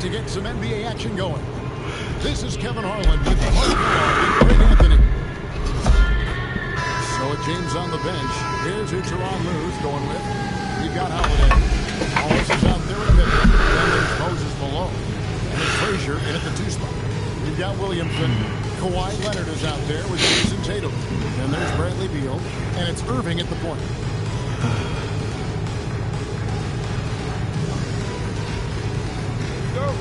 to get some NBA action going. This is Kevin Harlan with Mark and Greg Anthony. So with James on the bench, here's who Tyronn Lue's going with. We've got Holiday. Wallace is out there with Pippen. Then there's Moses below. And it's Frazier in at the 2 spot. We've got Williamson. Kawhi Leonard is out there with Jason Tatum. Then there's Bradley Beal. And it's Irving at the point. Go.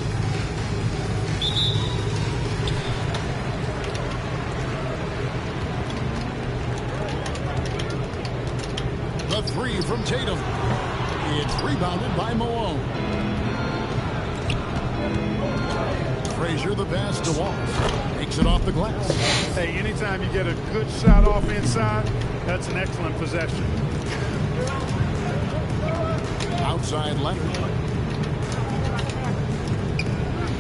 The 3 from Tatum. It's rebounded by Malone. Frazier the pass to Wallace. Takes it off the glass. Hey, anytime you get a good shot off inside, that's an excellent possession. Outside Leonard.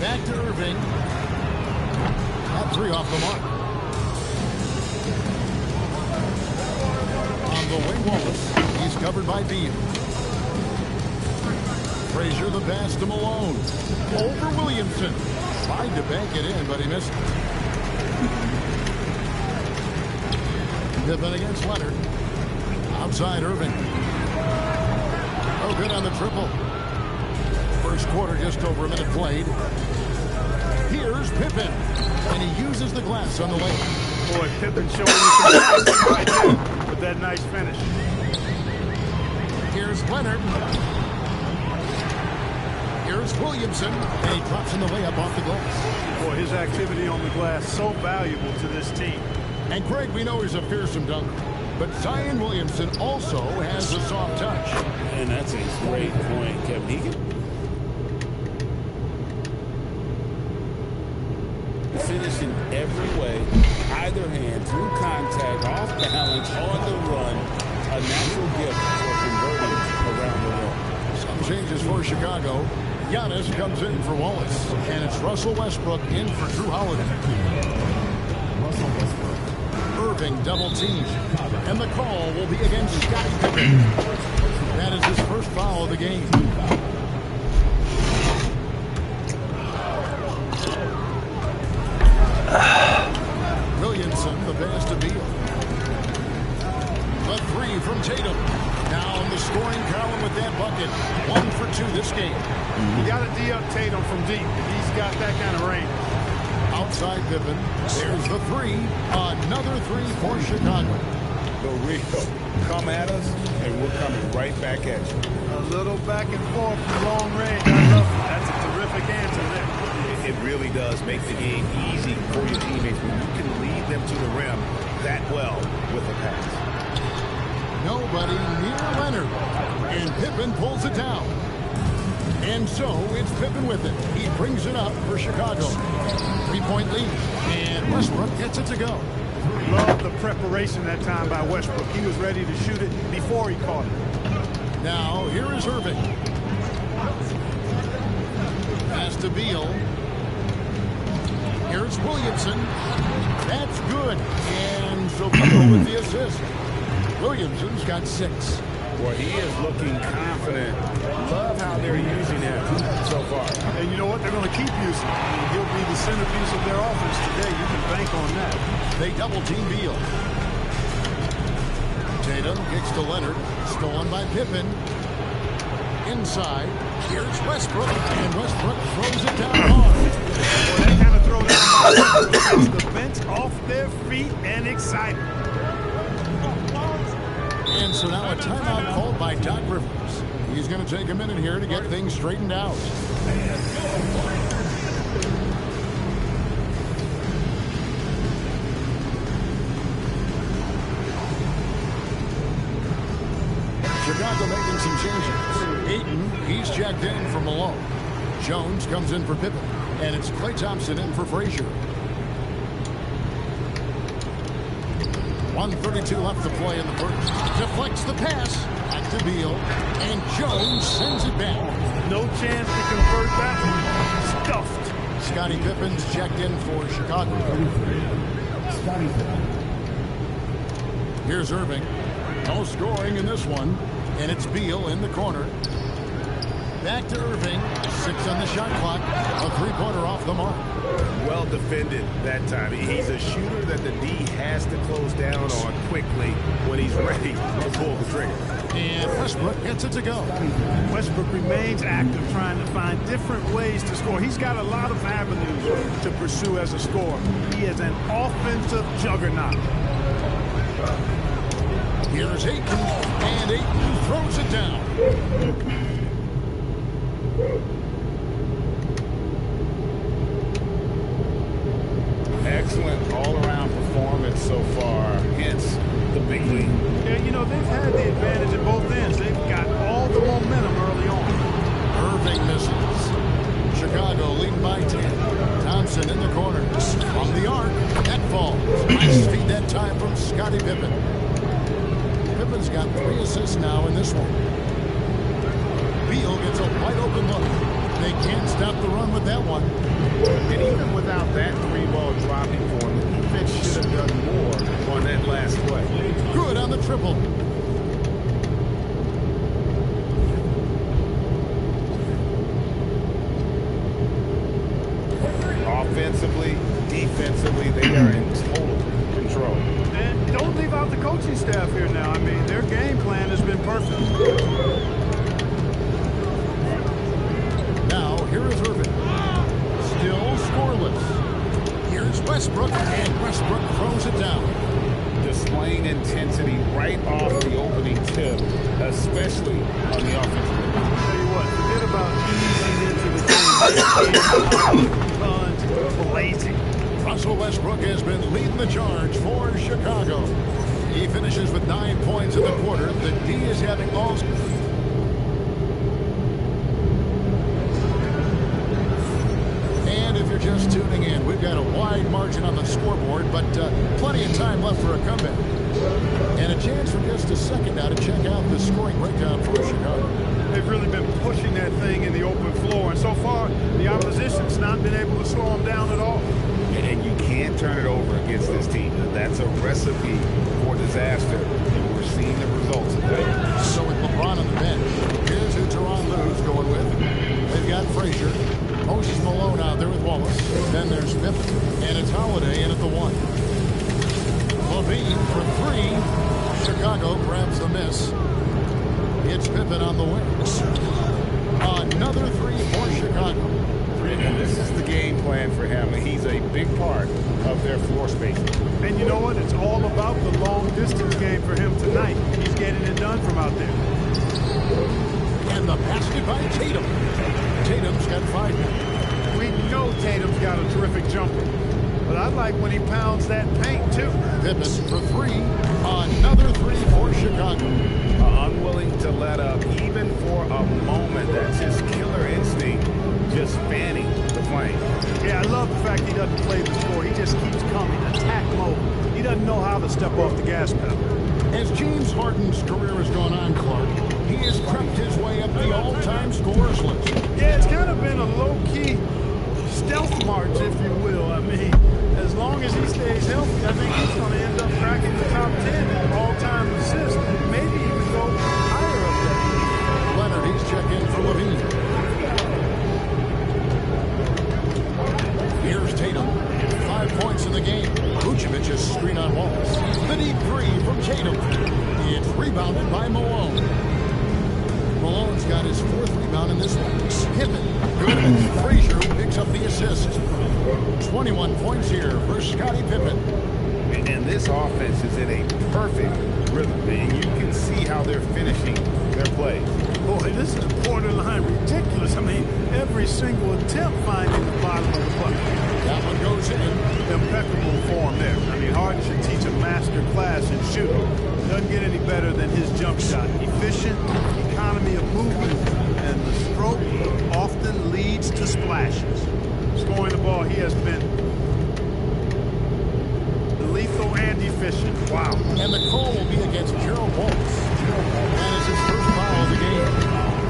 Back to Irving. That 3 off the mark. On the wing, Wallace. He's covered by Beal. Frazier the pass to Malone. Over Williamson. Tried to bank it in, but he missed it. Pippen against Leonard. Outside Irving. Oh, good on the triple. First quarter, just over a minute played. Here's Pippen. And he uses the glass on the layup. Boy, Pippen showing you some right there with that nice finish. Here's Leonard. Here's Williamson. And he drops in the layup off the glass. Boy, his activity on the glass so valuable to this team. And Greg, we know he's a fearsome dunker. But Zion Williamson also has a soft touch. And that's a great point, Kevin. He can finish in every way, either hand, through contact, off balance, on the run. A natural gift for converting around the rim. Some changes for Chicago. Giannis comes in for Wallace. And it's Russell Westbrook in for Drew Holiday. Irving double teamed. And the call will be against Scottie Pippen. That is his first foul of the game. Williamson, the pass to Beal. The 3 from Tatum. Now in the scoring column with that bucket. 1 for 2 this game. You got to D-up Tatum from deep. He's got that kind of range. Outside Pippen. There's the 3. Another 3 for Chicago. Go Rio. Come at us, and we're coming right back at you. A little back and forth from long range. I love it. That's a terrific answer there. It really does make the game easy for your teammates when you can lead them to the rim that well with a pass. Nobody near Leonard. And Pippen pulls it down. And so it's Pippen with it. He brings it up for Chicago. 3-point lead. And Westbrook gets it to go. Love the preparation that time by Westbrook. He was ready to shoot it before he caught it. Now here is Irving. Pass to Beal. Here's Williamson. That's good. And so Beal with the assist. Williamson's got 6. Boy, he is looking confident. Love how they're using him so far. And you know what? They're going to keep using him. He'll be the centerpiece of their offense today. You can bank on that. They double team Beal. Tatum kicks to Leonard. Stolen by Pippen. Inside. Here's Westbrook. And Westbrook throws it down hard. Boy, that kind of throw down gets the bench off their feet and excited. And so now a timeout called by Doc Rivers. He's going to take a minute here to get things straightened out. Chicago making some changes. Ayton, he's checked in for Malone. Jones comes in for Pippen. And it's Klay Thompson in for Frazier. 1:32 left to play in the first. Deflects the pass. Back to Beal. And Jones sends it back. No chance to convert that. Stuffed. Scottie Pippen's checked in for Chicago. Here's Irving. No scoring in this one. And it's Beal in the corner. Back to Irving. 6 on the shot clock. A three-pointer off the mark. Well defended that time. He's a shooter that the D has to close down on quickly when he's ready to pull the trigger. And Westbrook gets it to go. Westbrook remains active, trying to find different ways to score. He's got a lot of avenues to pursue as a scorer. He is an offensive juggernaut. Here's Ayton, and Ayton throws it down. Excellent all-around performance so far, hence the big lead. Yeah, you know, they've had the advantage at both ends. They've got all the momentum early on. Irving misses. Chicago leading by 10. Thompson in the corners. From the arc, that falls. Nice feed that time from Scottie Pippen. Pippen's got 3 assists now in this one. Beal gets a wide open look. They can't stop the run with that one. And even without that 3-ball dropping for him, the defense should have done more on that last play. Good on the triple. Offensively, defensively, they are in total control. And don't leave out the coaching staff here now. I mean, their game plan has been perfect. Now, here is Irving. Still scoreless. Here's Westbrook, and Westbrook throws it down. Displaying intensity right off the opening tip, especially on the offensive end. I'll tell you what, forget about easing into the game. Guns blazing. Russell Westbrook has been leading the charge for Chicago. He finishes with 9 points in the quarter. The D is having all... And if you're just tuning in, we've got a wide margin on the scoreboard, but plenty of time left for a comeback. And a chance for just a second now to check out the scoring breakdown for Chicago. They've really been pushing that thing in the open floor, and so far, the opposition's not been able to slow them down at all. And you can't turn it over against this team. That's a recipe for disaster, and we're seeing the results of that. So with LeBron on the bench, here's who Tyronn Lue's going with. They've got Frazier, Moses Malone out there with Wallace. Then there's Pippen, and it's Holiday in at the 1. LaVine for 3. Chicago grabs the miss. It's Pippen on the wings. Another 3 for Chicago. And this is the game plan for him. He's a big part of their floor spacing. And you know what? It's all about the long-distance game for him tonight. He's getting it done from out there. And the basket by Tatum. Tatum's got 5 now. We know Tatum's got a terrific jumper. But I like when he pounds that paint, too. Pippen for 3. Another 3 for Chicago. Unwilling to let up, even for a moment. That's his killer instinct, just fanning the flame. Yeah, I love the fact he doesn't play the score. He just keeps coming, attack mode. He doesn't know how to step off the gas pedal. As James Harden's career has gone on, Clark, he has crept his way up the all-time scorers list. Yeah, it's kind of been a low-key stealth march, if you will. I mean, as long as he stays healthy, I think he's going to end up cracking the top 10 in all-time assists, maybe even go higher up there. Leonard, he's checked in for LaVine. Here's Tatum. 5 points in the game. Vucevic is screen on Wallace. The deep 3 from Tatum. It's rebounded by Malone. Malone's got his 4th rebound in this one. Pippen. Good. Frazier picks up the assist. 21 points here for Scottie Pippen. And this offense is in a perfect rhythm. And you can see how they're finishing their play. Boy, this is borderline ridiculous. I mean, every single attempt finding the bottom of the bucket. That one goes in. Impeccable form there. I mean, Harden should teach a master class in shooting. Doesn't get any better than his jump shot. Efficient, economy of movement, and the stroke often leads to splashes. Scoring the ball, he has been lethal and efficient. Wow. And the call will be against Gerald Wallace. That is his first foul of the game.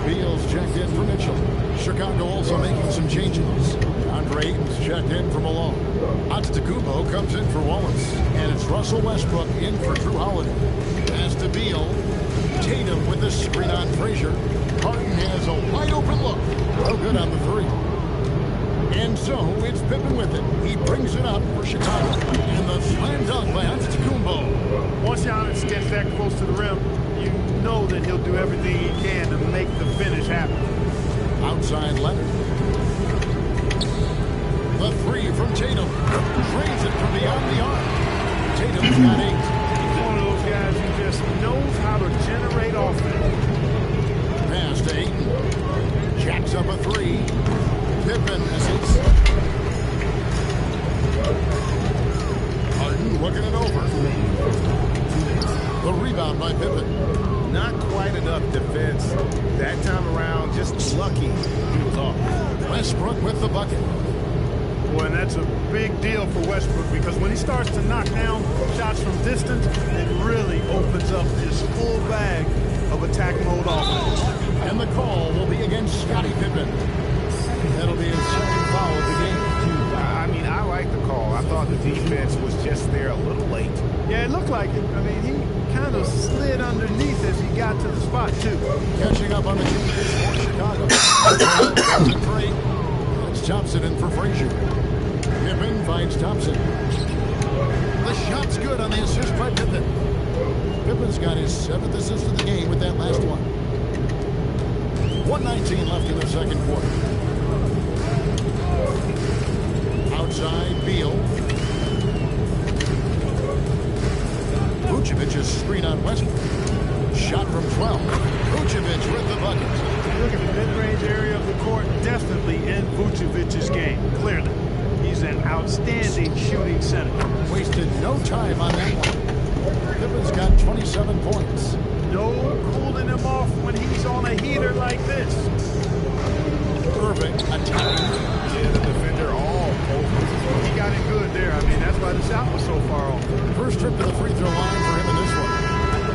Beal's checked in for Mitchell. Chicago also making some changes. Andre Ayton's checked in for Malone. Antetokounmpo comes in for Wallace. And it's Russell Westbrook in for Drew Holiday. Pass to Beal. Tatum with the screen on Frazier. Harden has a wide open look. No good on the three. And so it's Pippen with it. He brings it up for Chicago. And the slam dunk by Antetokounmpo. Once Giannis gets that close to the rim, you know that he'll do everything he can to make the finish happen. Outside Leonard. The three from Tatum. Drains it from beyond the arc. Tatum's got 8. He's one of those guys who just knows how to generate offense. Pass to Ayton. Jacks up a 3. Pippen misses. Harden looking it over. The rebound by Pippen. Not quite enough defense. That time around, just lucky he was off. Westbrook with the bucket. Boy, and that's a big deal for Westbrook because when he starts to knock down shots from distance, it really opens up his full bag of attack mode offense. And the call will be against Scottie Pippen. That'll be his second foul of the game. I mean, I like the call. I thought the defense was just there a little late. Yeah, it looked like it. I mean, he kind of slid underneath as he got to the spot, too. Catching up on the changes for Chicago. That's a 3. That's Thompson in for Frazier. Pippen finds Thompson. The shot's good on the assist by Pippen. Pippen's got his 7th assist of the game with that last one. 1:19 left in the second quarter. Outside, Beal. Vucevic's screen on Westbrook. Shot from 12. Vucevic with the bucket. Look at the mid-range area of the court, definitely in Vucevic's game, clearly. He's an outstanding shooting center. Wasted no time on that one. Pippen's got 27 points. No cooling him off when he's on a heater like this. Irving attacking. Yeah, the defender all over. He got it good there. I mean, that's why the shot was so far off. First trip to the free throw line for him in this one.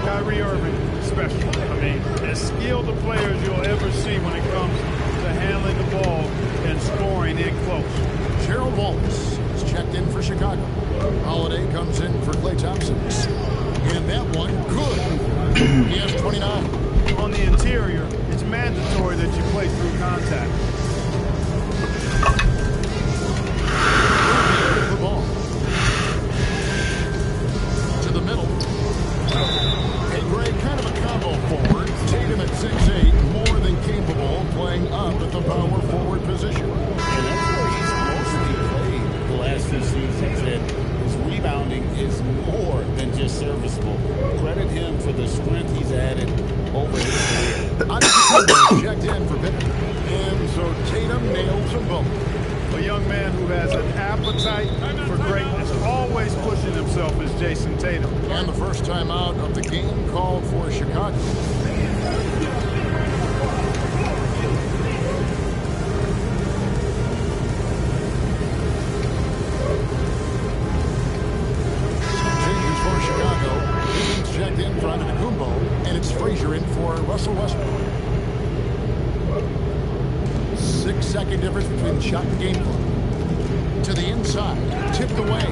Kyrie Irving, special. I mean, as skilled a players you'll ever see when it comes to handling the ball and scoring in close. Gerald Wallace is checked in for Chicago. Holiday comes in for Klay Thompson. And that one, good. He has 29. On the interior, it's mandatory that you play through contact. The ball. To the middle. Hey, Greg, kind of a combo forward. Tatum at 6'8", more than capable, playing up at the power forward position. And that's where he's mostly played the last few seasons. And his rebounding is more than just serviceable. Credit him for the strength he's added over his career. Antetokounmpo checked in for Pippen. And so Tatum nails them both. A young man who has an appetite for greatness, always pushing himself, is Jason Tatum. And the first time out of the game called for Chicago. Changes for Chicago. Pippin's checked in for Antetokounmpo, and it's Frazier in for Russell Westbrook. 6-second difference between the shot and game clock. To the inside, tipped away.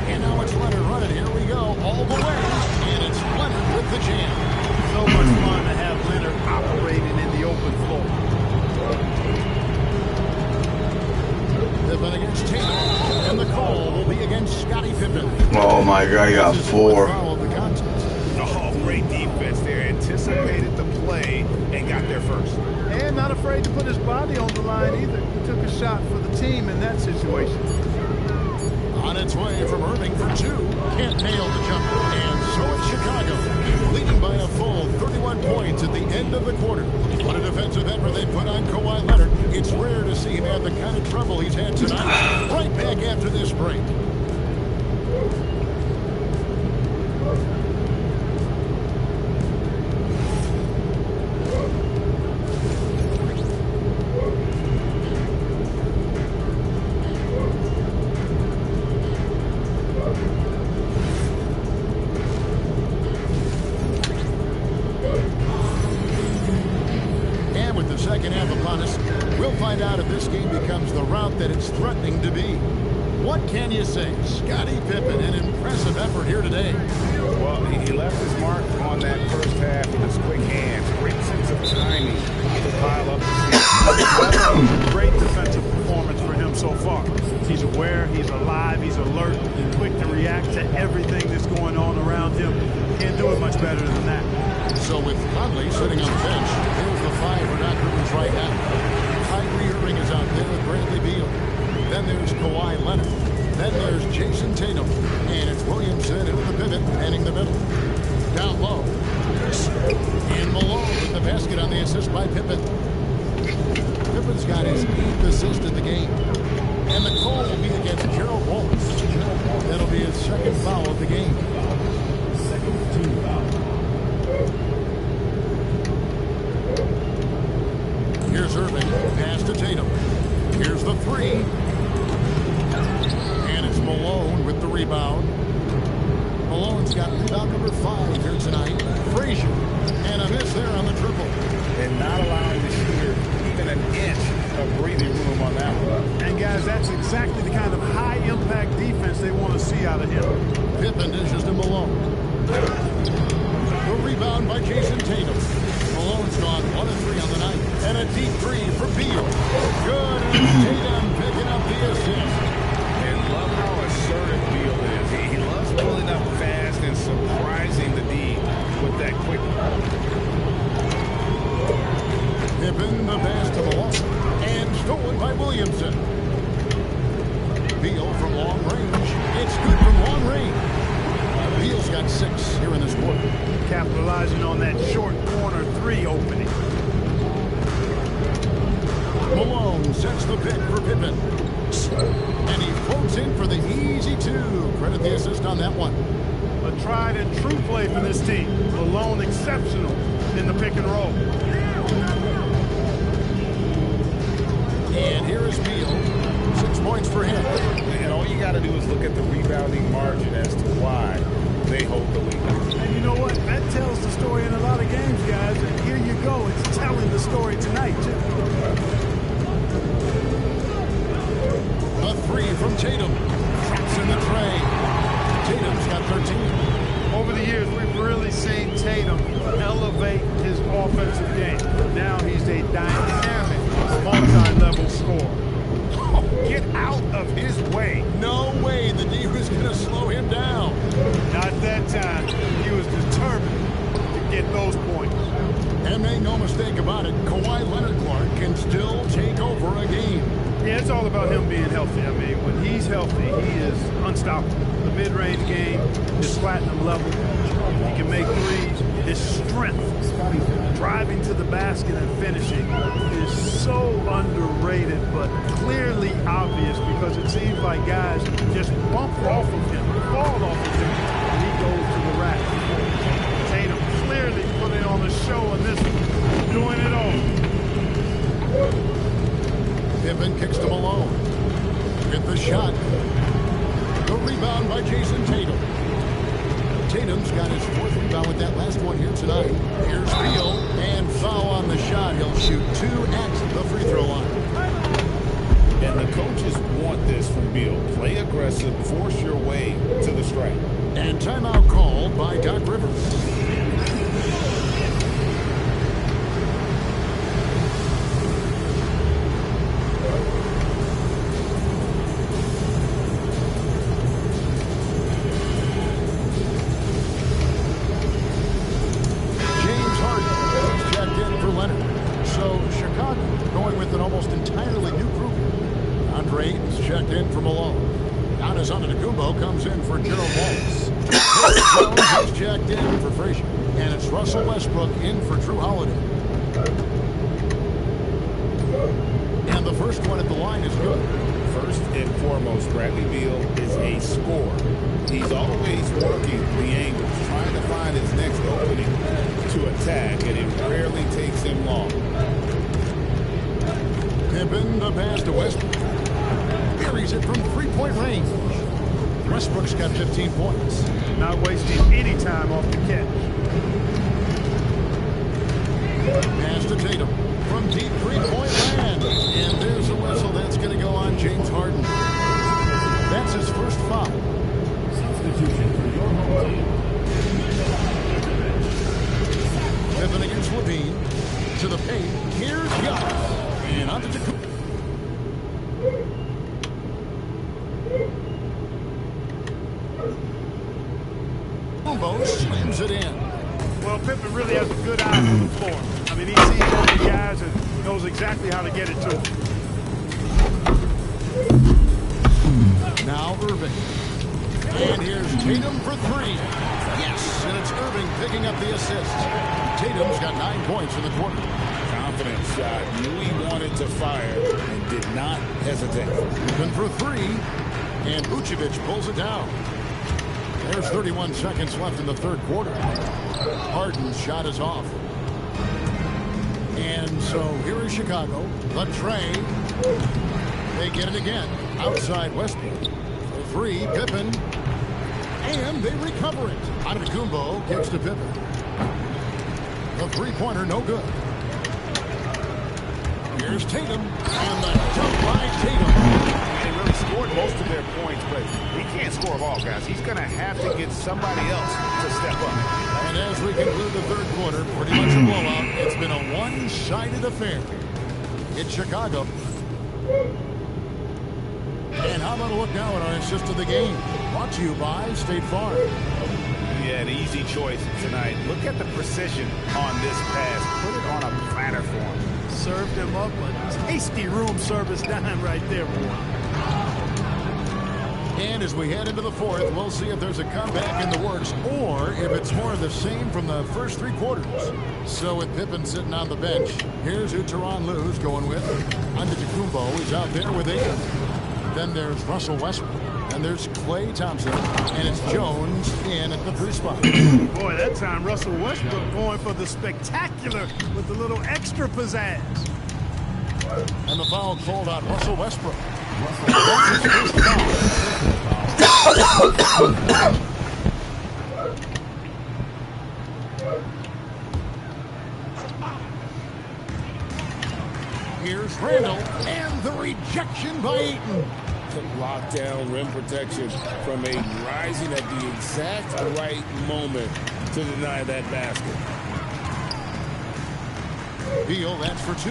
And now it's Leonard running. Here we go, all the way. And it's Leonard with the jam. So much fun to have Leonard operating in the open floor. Pippen against Tatum. And the call will be against Scottie Pippen. Oh my God, I got This is the 4. foul of the contest. Oh, great defense there. Anticipated the play and got there first. And not afraid to put his body on the line either. He took a shot for the team in that situation. On its way from Irving for 2. Can't nail the jumper. And so it's Chicago, leading by a full 31 points at the end of the quarter. What a defensive effort they put on Kawhi Leonard. It's rare to see him have the kind of trouble he's had tonight. Right back after this break. Second half upon us. We'll find out if this game becomes the route that it's threatening to be. What can you say? Scottie Pippen, an impressive effort here today. Well, he left his mark on that first half. pile up That's a great defensive performance for him so far. He's aware, he's alive, he's alert, quick to react to everything that's going on around him. Can't do it much better than that. So with Conley sitting on the bench, here's the 5 for Doc Rivers right now. Kyrie Irving is out there with Bradley Beal. Then there's Kawhi Leonard. Then there's Jason Tatum. And it's Williamson in with the pivot, manning the middle. Down low. And Malone with the basket on the assist by Pippen. Pippen's got his 8th assist in the game. And the call will be against Gerald Wallace. That'll be his 2nd foul of the game. Here's Irving, pass to Tatum. Here's the 3. And it's Malone with the rebound. Malone's got rebound number 5 here tonight. Frazier, and a miss there on the triple. And not allowing the shooter even an inch of breathing room on that one. And guys, that's exactly the kind of high-impact defense they want to see out of him. Pippen dishes to Malone. The rebound by Jason Tatum. Malone's gone 1 of 3 on the night. And a deep 3 for Beal. Good, and Tatum picking up the assist. And love how assertive Beal is. He loves pulling up fast and surprising the D with that quick. Pippen the pass to Malone. And stolen by Williamson. Beal from long range. It's good from long range. Beal's got 6 here in this quarter. Capitalizing on that short corner 3 opening. Malone sets the pick for Pippen. And he floats in for the easy 2. Credit the assist on that one. A tried and true play for this team. Malone exceptional in the pick and roll. And here is Beal. 6 points for him. And all you got to do is look at the rebounding margin as to why they hold the lead. And you know what? That tells the story in a lot of games, guys. And here you go. It's telling the story tonight, too. A 3 from Tatum. Traps in the tray. Tatum's got 13. Over the years, we've really seen Tatum elevate his offensive game. Now he's a dynamic, multi-level scorer. Oh, get out of his way. No way the D was going to slow him down. Not that time. He was determined to get those points. And make no mistake about it, Kawhi Leonard Clark can still take over a game. Yeah, it's all about him being healthy. I mean, when he's healthy, he is unstoppable. The mid-range game is platinum level. He can make threes. His strength, driving to the basket and finishing, is so underrated, but clearly obvious because it seems like guys just bump off of him, fall off of him, and he goes to the rack. Tatum clearly putting on a show in this one, doing it all. Pippen kicks to Malone. With the shot. The rebound by Jason Tatum. Tatum's got his 4th rebound with that last one here tonight. Here's Beal, and foul on the shot. He'll shoot 2 at the free throw line. And the coaches want this from Beal. Play aggressive, force your way to the stripe. And timeout called by Doc Rivers. Comes in for Gerald Wallace. Jones is checked in for Frazier. And it's Russell Westbrook in for Drew Holiday. And the first one at the line is good. First and foremost, Bradley Beal is a scorer. He's always working the angles, trying to find his next opening to attack, and it rarely takes him long. Pippen the pass to Westbrook. Buries it from 3-point range. Westbrook's got 15 points. Not wasting any time off the catch. Pass to Tatum from deep 3-point land. And there's a whistle that's going to go on James Harden. That's his first foul. Substitution for your home team. Pippen against Levine. To the paint. Here's Antetokounmpo. Slams it in. Well, Pippen really has a good eye for the floor. I mean, he sees open guys and knows exactly how to get it to them. Now Irving. And here's Tatum for three. Yes, and it's Irving picking up the assist. Tatum's got 9 points in the quarter. Confident shot. Knew he wanted to fire and did not hesitate. Irving for three. And Vucevic pulls it down. There's 31 seconds left in the third quarter. Harden's shot is off. And so here is Chicago. The trade. They get it again. Outside Westbrook. For three, Pippen. And they recover it. Antetokounmpo kicks to Pippen. The three-pointer, no good. Here's Tatum. And the jump by Tatum. They really scored most of their points, but he can't score them all, guys. He's going to have to get somebody else to step up. And as we conclude the third quarter, pretty much a blowout. It's been a one-sided affair. It's Chicago. And how about a look now at our assist of the game? Brought to you by State Farm. Yeah, an easy choice tonight. Look at the precision on this pass. Put it on a platter for him. Served him up a tasty room service dime right there, boy. And as we head into the fourth, we'll see if there's a comeback in the works or if it's more of the same from the first three quarters. So with Pippen sitting on the bench, here's who Tyronn Lue's going with. Antetokounmpo is out there with 8. Then there's Russell Westbrook. And there's Klay Thompson. And it's Jones in at the 3 spot. Boy, that time Russell Westbrook going for the spectacular with the little extra pizzazz. And the foul called on Russell Westbrook. That's his first foul. Here's Randall. And the rejection by Ayton. Lockdown rim protection from a rising at the exact right moment to deny that basket. Beal, that's for 2.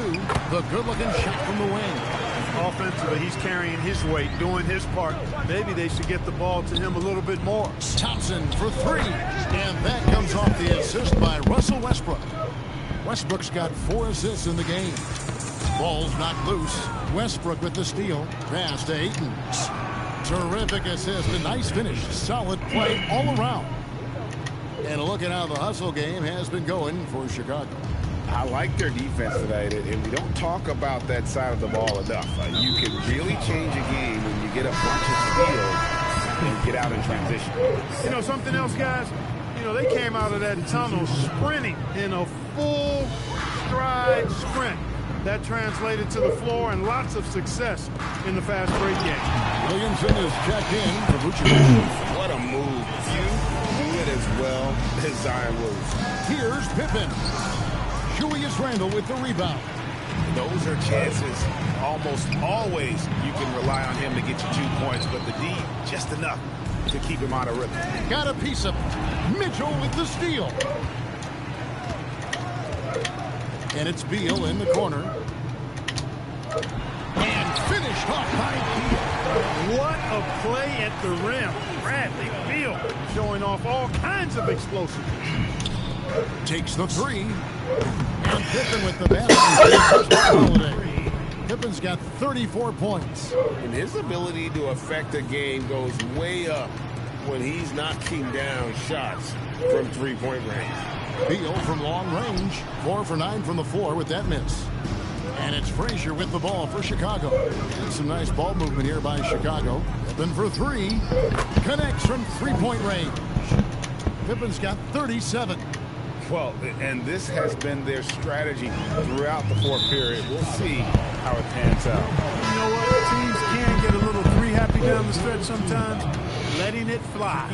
The good-looking shot from the wing. Offensively, he's carrying his weight, doing his part. Maybe they should get the ball to him a little bit more. Thompson for 3. And that comes off the assist by Russell Westbrook. Westbrook's got 4 assists in the game. Ball's knocked loose. Westbrook with the steal. Pass to Ayton. Terrific assist. A nice finish. Solid play all around. And a look at how the hustle game has been going for Chicago. I like their defense tonight, and we don't talk about that side of the ball enough. You can really change a game when you get a bunch of steals and get out in transition. You know, something else, guys? You know, they came out of that tunnel sprinting in a full stride sprint. That translated to the floor and lots of success in the fast break game. Williamson is checked in for Vucevic. What a move. You do it as well as Zion Williamson. Here's Pippen. Julius Randle with the rebound. Those are chances. Almost always you can rely on him to get you 2 points, but the D, just enough to keep him out of rhythm. Got a piece of Mitchell with the steal. And it's Beal in the corner. And finished off by Beal. What a play at the rim. Bradley Beal showing off all kinds of explosiveness. Takes the 3. And Pippen with the basket. Pippen's got 34 points. And his ability to affect a game goes way up when he's knocking down shots from three-point range. Beal from long range. 4 for 9 from the floor with that miss. And it's Frazier with the ball for Chicago. And some nice ball movement here by Chicago. Pippen for 3. Connects from three-point range. Pippen's got 37. Well, and this has been their strategy throughout the fourth period. We'll see how it pans out. You know what? Teams can get a little three-happy down the stretch sometimes. Letting it fly.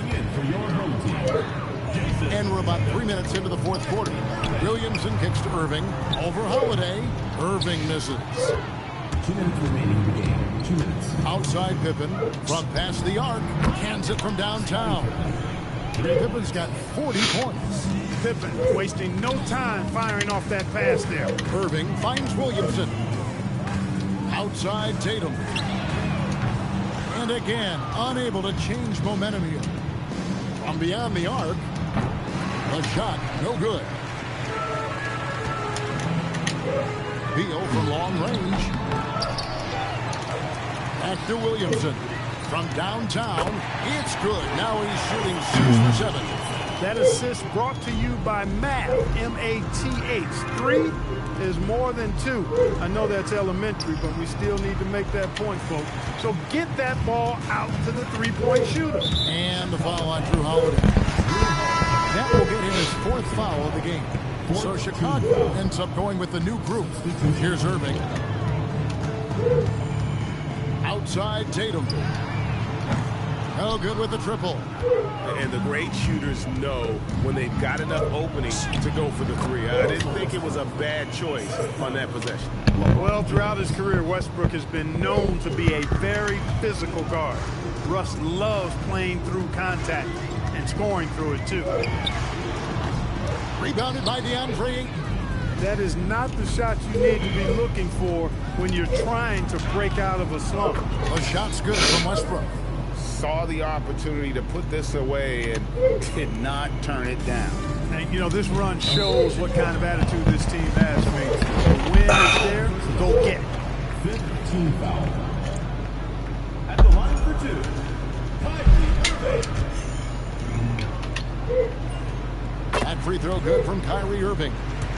And we're about 3 minutes into the fourth quarter. Williamson kicks to Irving. Over Holiday. Irving misses. 2 minutes remaining in the game. 2 minutes. Outside Pippen. Front past the arc. Cans it from downtown. Pippen's got 40 points. Pippen wasting no time firing off that pass there. Irving finds Williamson. Outside Tatum. And again, unable to change momentum here. From beyond the arc. The shot, no good. Beal from long range. Back to Williamson. From downtown, it's good. Now he's shooting 6 for 7. That assist brought to you by Math, M-A-T-H. 3 is more than 2. I know that's elementary, but we still need to make that point, folks. So get that ball out to the three-point shooter. And the foul on Drew Holiday. That will get him his 4th foul of the game. So Chicago ends up going with the new group. Here's Irving. Outside Tatum. No good with the triple. And the great shooters know when they've got enough openings to go for the 3. I didn't think it was a bad choice on that possession. Well, throughout his career, Westbrook has been known to be a very physical guard. Russ loves playing through contact and scoring through it, too. Rebounded by DeAndre Ayton. That is not the shot you need to be looking for when you're trying to break out of a slump. The shot's good from Westbrook. Saw the opportunity to put this away and did not turn it down. And, you know, this run shows what kind of attitude this team has, man. The win is there, go get it. 5th team foul. At the line for 2, Kyrie Irving. That free throw good from Kyrie Irving.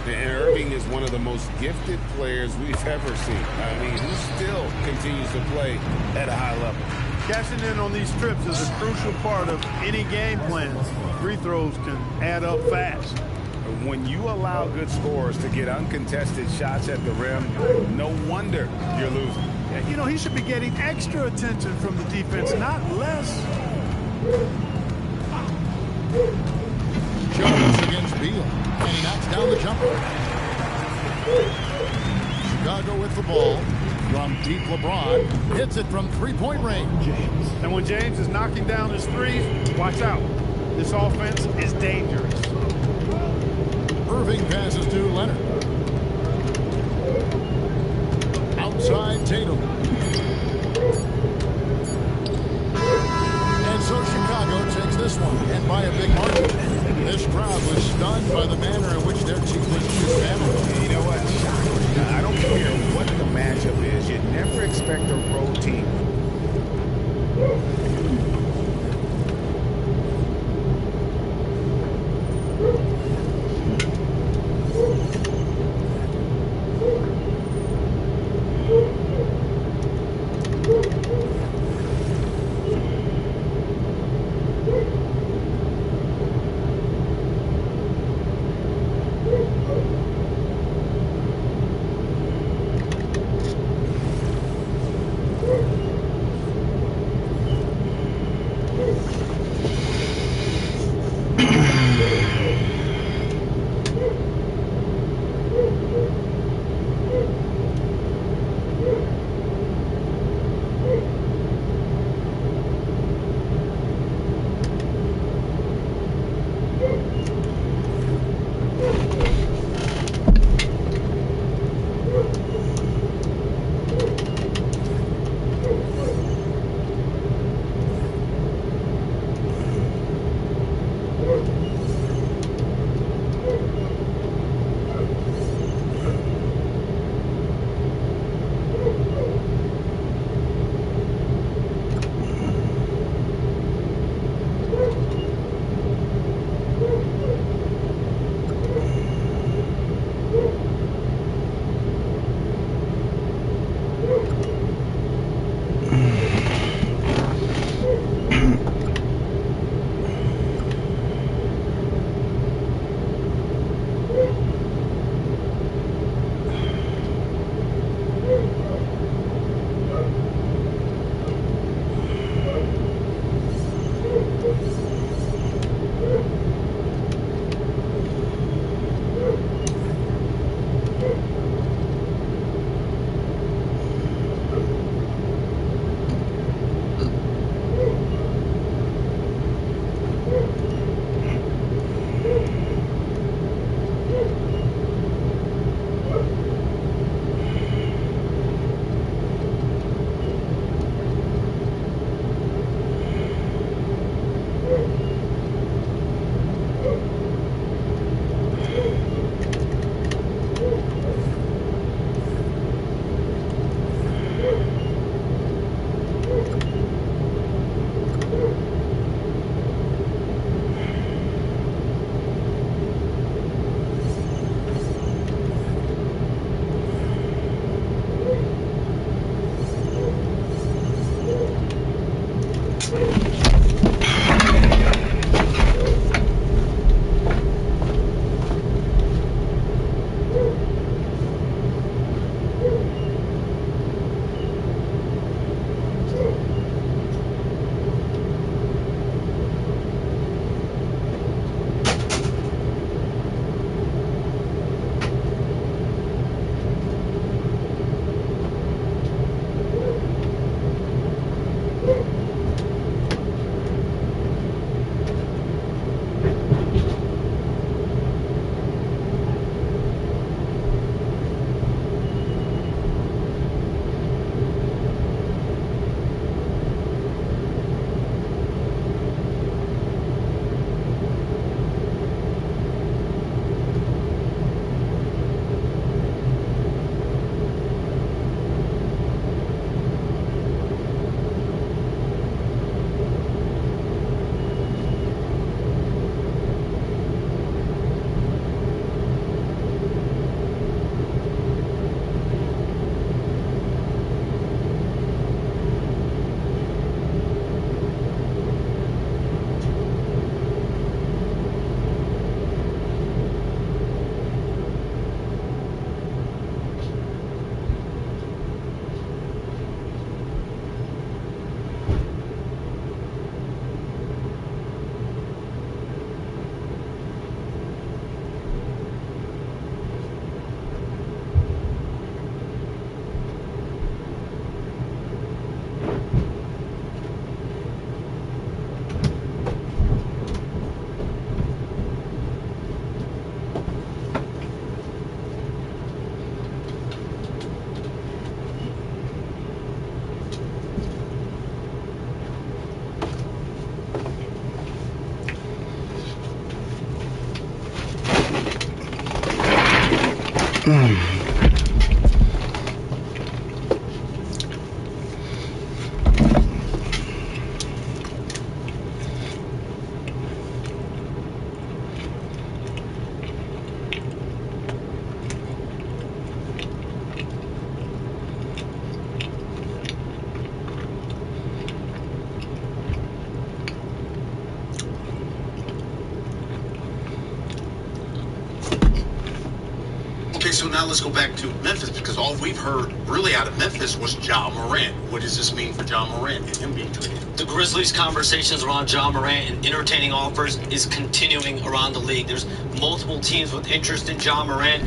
And Irving is one of the most gifted players we've ever seen. I mean, he still continues to play at a high level. Cashing in on these trips is a crucial part of any game plan. Free throws can add up fast. When you allow good scorers to get uncontested shots at the rim, no wonder you're losing. And, you know, he should be getting extra attention from the defense, not less. Jones against Beal. And he knocks down the jumper. Chicago with the ball. From deep, LeBron hits it from three-point range. And when James is knocking down his threes, watch out. This offense is dangerous. Irving passes to Leonard. Outside Tatum. And so Chicago takes this one, and by a big margin. This crowd was stunned by the manner in which their team was dismantled. You know what? I don't care what the matchup is. You never expect a road team. Okay, so now let's go back to Memphis, because all we've heard really out of Memphis was Ja Morant. What does this mean for Ja Morant and him being traded? The Grizzlies' conversations around Ja Morant and entertaining offers is continuing around the league. There's multiple teams with interest in Ja Morant.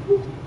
Woo.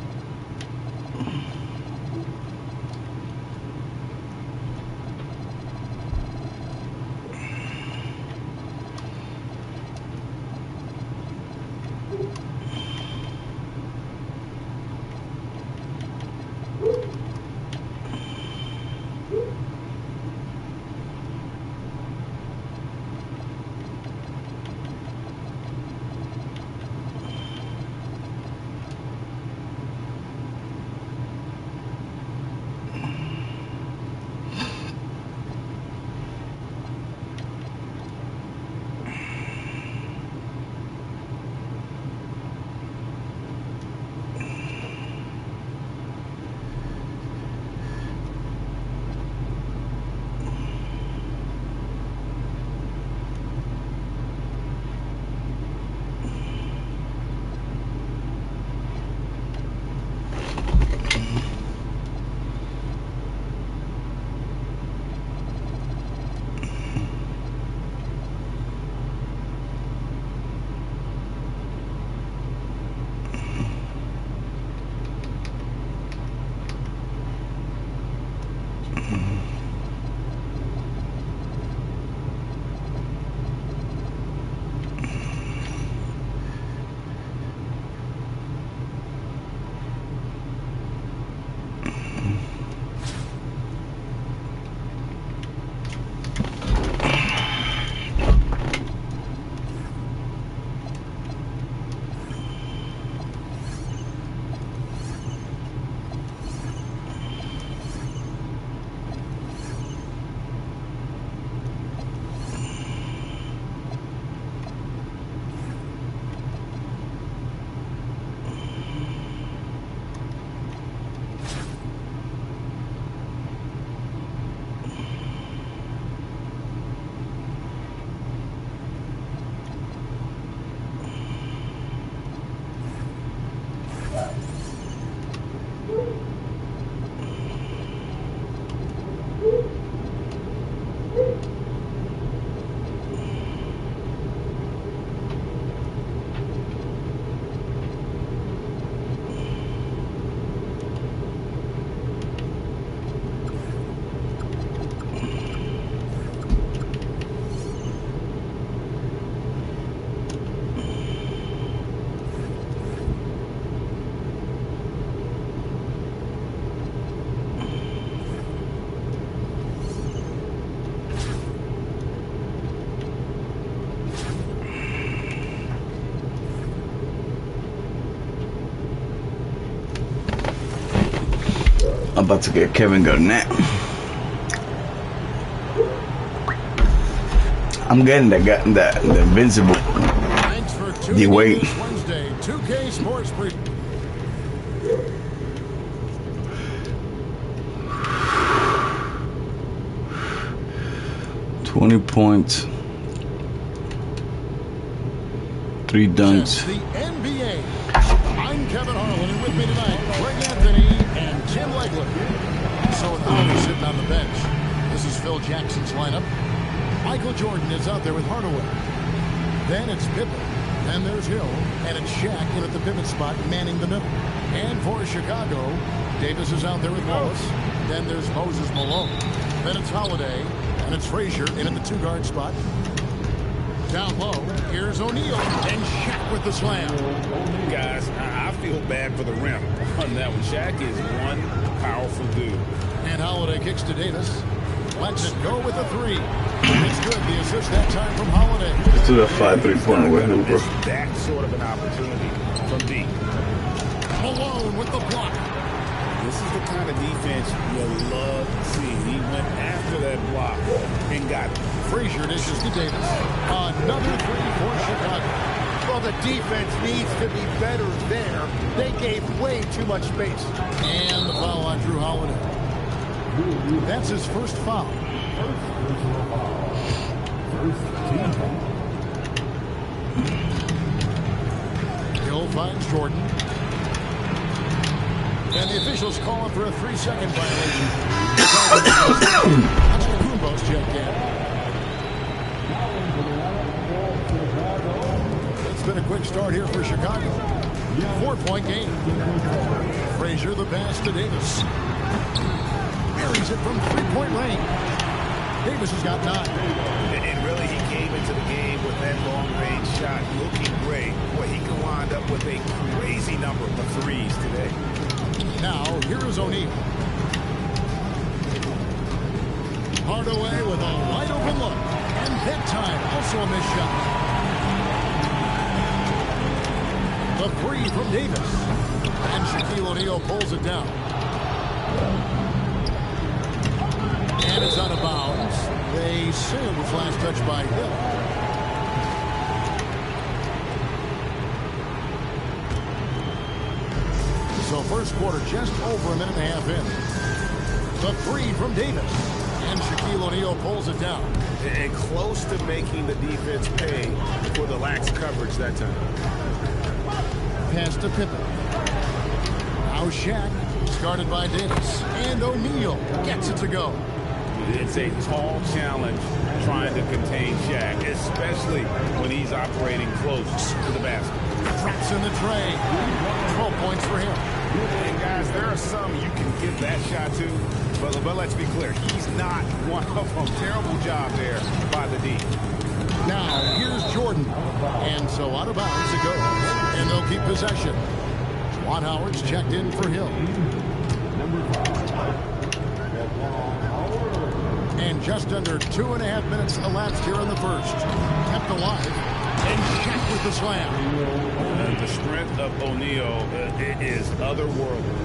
about to get Kevin Garnett. I'm getting the invincible. Thanks for tuning The in weight. this Wednesday 2K Sports Pre. 20 points. 3 dunks. The NBA. I'm Kevin Harlan, and with me tonight, Greg Anthony and Tim Legler. So now sitting on the bench. This is Phil Jackson's lineup. Michael Jordan is out there with Hardaway. Then it's Pippen. Then there's Hill. And it's Shaq in at the pivot spot, manning the middle. And for Chicago, Davis is out there with Wallace. Then there's Moses Malone. Then it's Holiday. And it's Frazier in at the 2-guard spot. Down low, here's O'Neal. And Shaq with the slam. Guys, I feel bad for the rim on that one. Shaq is one powerful dude. And Holiday kicks to Davis. Lets it go with a 3. It's good. The assist that time from Holiday. Let's do that 5 3-pointer with Hooper. That sort of an opportunity from deep. Malone with the block. This is the kind of defense you love to see. He went after that block and got it. Frazier dishes to Davis. Another 3 for Chicago. Well, the defense needs to be better there. They gave way too much space. And the foul on Drew Holiday. That's his first foul. Hill finds Jordan. And the officials call him for a 3-second violation. Antetokounmpo's checked in. It's been a quick start here for Chicago. 4-point game. Frazier the pass to Davis. Buries it from 3-point range. Davis has got 9. And really, he came into the game with that long-range shot looking great. Boy, he can wind up with a crazy number of threes today. Now, here is O'Neal. Hardaway with a wide open look. And that time, also a missed shot. The 3 from Davis. And Shaquille O'Neal pulls it down. And it's out of bounds. They say it was last touched by Hill. So first quarter just over a minute and a half in. The 3 from Davis. And Shaquille O'Neal pulls it down. And close to making the defense pay for the lax coverage that time. Pass to Pippen. Now Shaq, started by Davis. And O'Neal gets it to go. It's a tall challenge trying to contain Shaq, especially when he's operating close to the basket. Traps in the tray. 12 points for him. And guys, there are some you can give that shot to, but let's be clear, he's not one of them. Terrible job there by the D. Now, here's Jordan. And so out of bounds it goes. And they'll keep possession. Juwan Howard's checked in for Hill. And just under 2.5 minutes elapsed here in the first. Kept alive. And Shaq with the slam. The strength of O'Neal is otherworldly.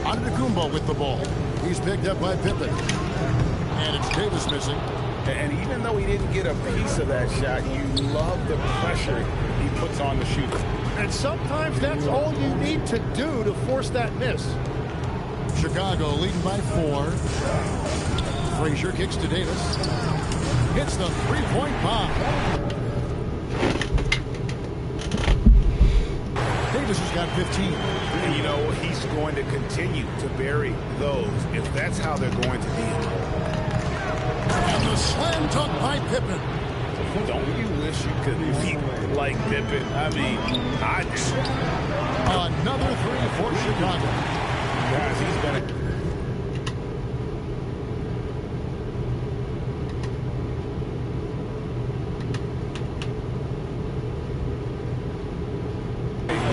Antetokounmpo with the ball. He's picked up by Pippen. And it's Davis missing. And even though he didn't get a piece of that shot, you love the pressure he puts on the shooter. And sometimes that's all you need to do to force that miss. Chicago leading by 4. Frazier kicks to Davis. Hits the 3-point bomb. Davis has got 15. And you know, he's going to continue to bury those if that's how they're going to be. And the slam dunk by Pippen. Don't you wish you could leap like Pippen? I mean, I do. Another 3 for Chicago. Guys, he's been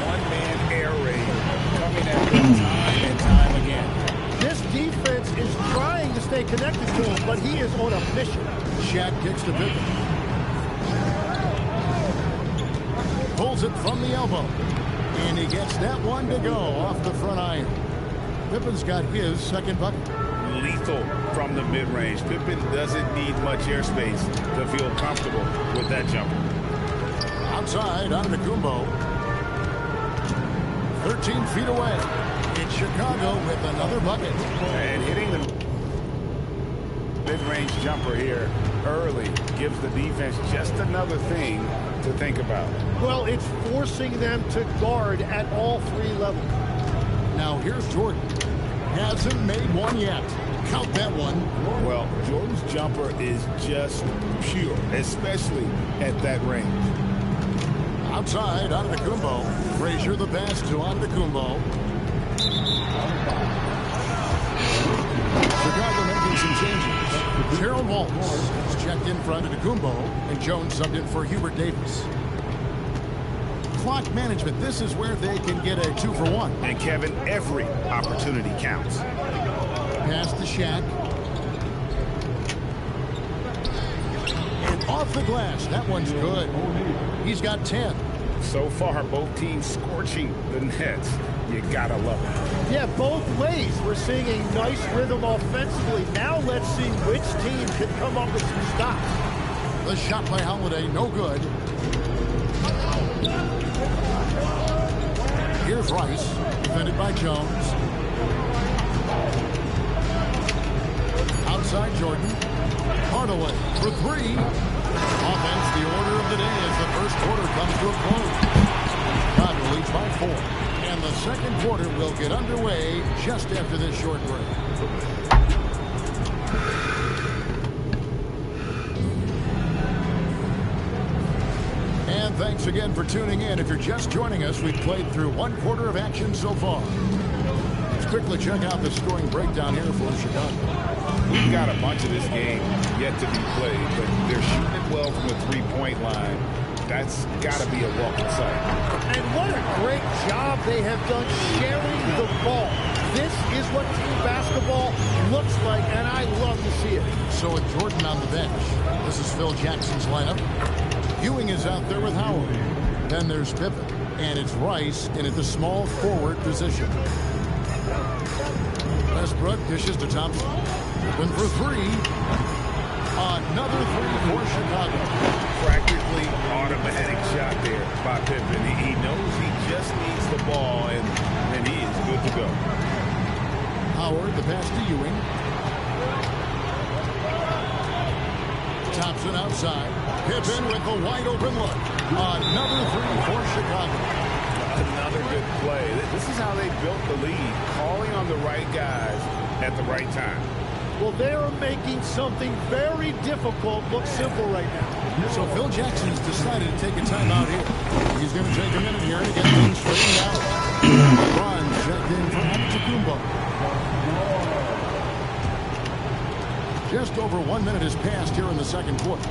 one-man air raid coming at them time and time again. This defense is trying to stay connected to him, but he is on a mission. Shaq kicks to Pippen. Pulls it from the elbow. And he gets that one to go off the front iron. Pippen's got his second bucket. Lethal from the mid-range. Pippen doesn't need much airspace to feel comfortable with that jumper. Outside, Antetokounmpo. 13 feet away. It's Chicago with another bucket. And hitting the mid-range jumper here early gives the defense just another thing to think about. Well, it's forcing them to guard at all three levels. Now here's Jordan. Hasn't made one yet. Count that one. Well, Jordan's jumper is just pure, especially at that range. Outside, Antetokounmpo. Frazier the pass to Antetokounmpo. Chicago making some changes. Gerald Waltz is checked in for Antetokounmpo, and Jones subbed in for Hubert Davis. Clock management. This is where they can get a 2-for-1. And Kevin, every opportunity counts. Pass to Shaq. And off the glass. That one's good. He's got 10. So far, both teams scorching the nets. You gotta love it. Yeah, both ways. We're seeing a nice rhythm offensively. Now let's see which team can come up with some stops. The shot by Holiday, no good. Here's Rice, defended by Jones. Outside Jordan. Hardaway for three. Offense, the order of the day as the first quarter comes to a close. Chicago leads by 4. And the second quarter will get underway just after this short break. And thanks again for tuning in. If you're just joining us, we've played through one quarter of action so far. Let's quickly check out the scoring breakdown here for Chicago. We've got a bunch of this game yet to be played, but they're shooting it well from the three-point line. That's got to be a welcome sight. And what a great job they have done sharing the ball. This is what team basketball looks like, and I love to see it. So with Jordan on the bench, this is Phil Jackson's lineup. Ewing is out there with Howard. Then there's Pippen, and it's Rice in at the small forward position. Westbrook dishes to Thompson. Pippen for three. Another three for Chicago. Practically automatic shot there by Pippen. He knows he just needs the ball, and he is good to go. Howard, the pass to Ewing. Thompson outside. Pippen with the wide open look. Another three for Chicago. Another good play. This is how they built the lead, calling on the right guys at the right time. Well, they are making something very difficult look simple right now. So Phil Jackson's decided to take a timeout here. He's going to take a minute here to get things straightened out. LeBron checked in for Antetokounmpo. Just over 1 minute has passed here in the second quarter.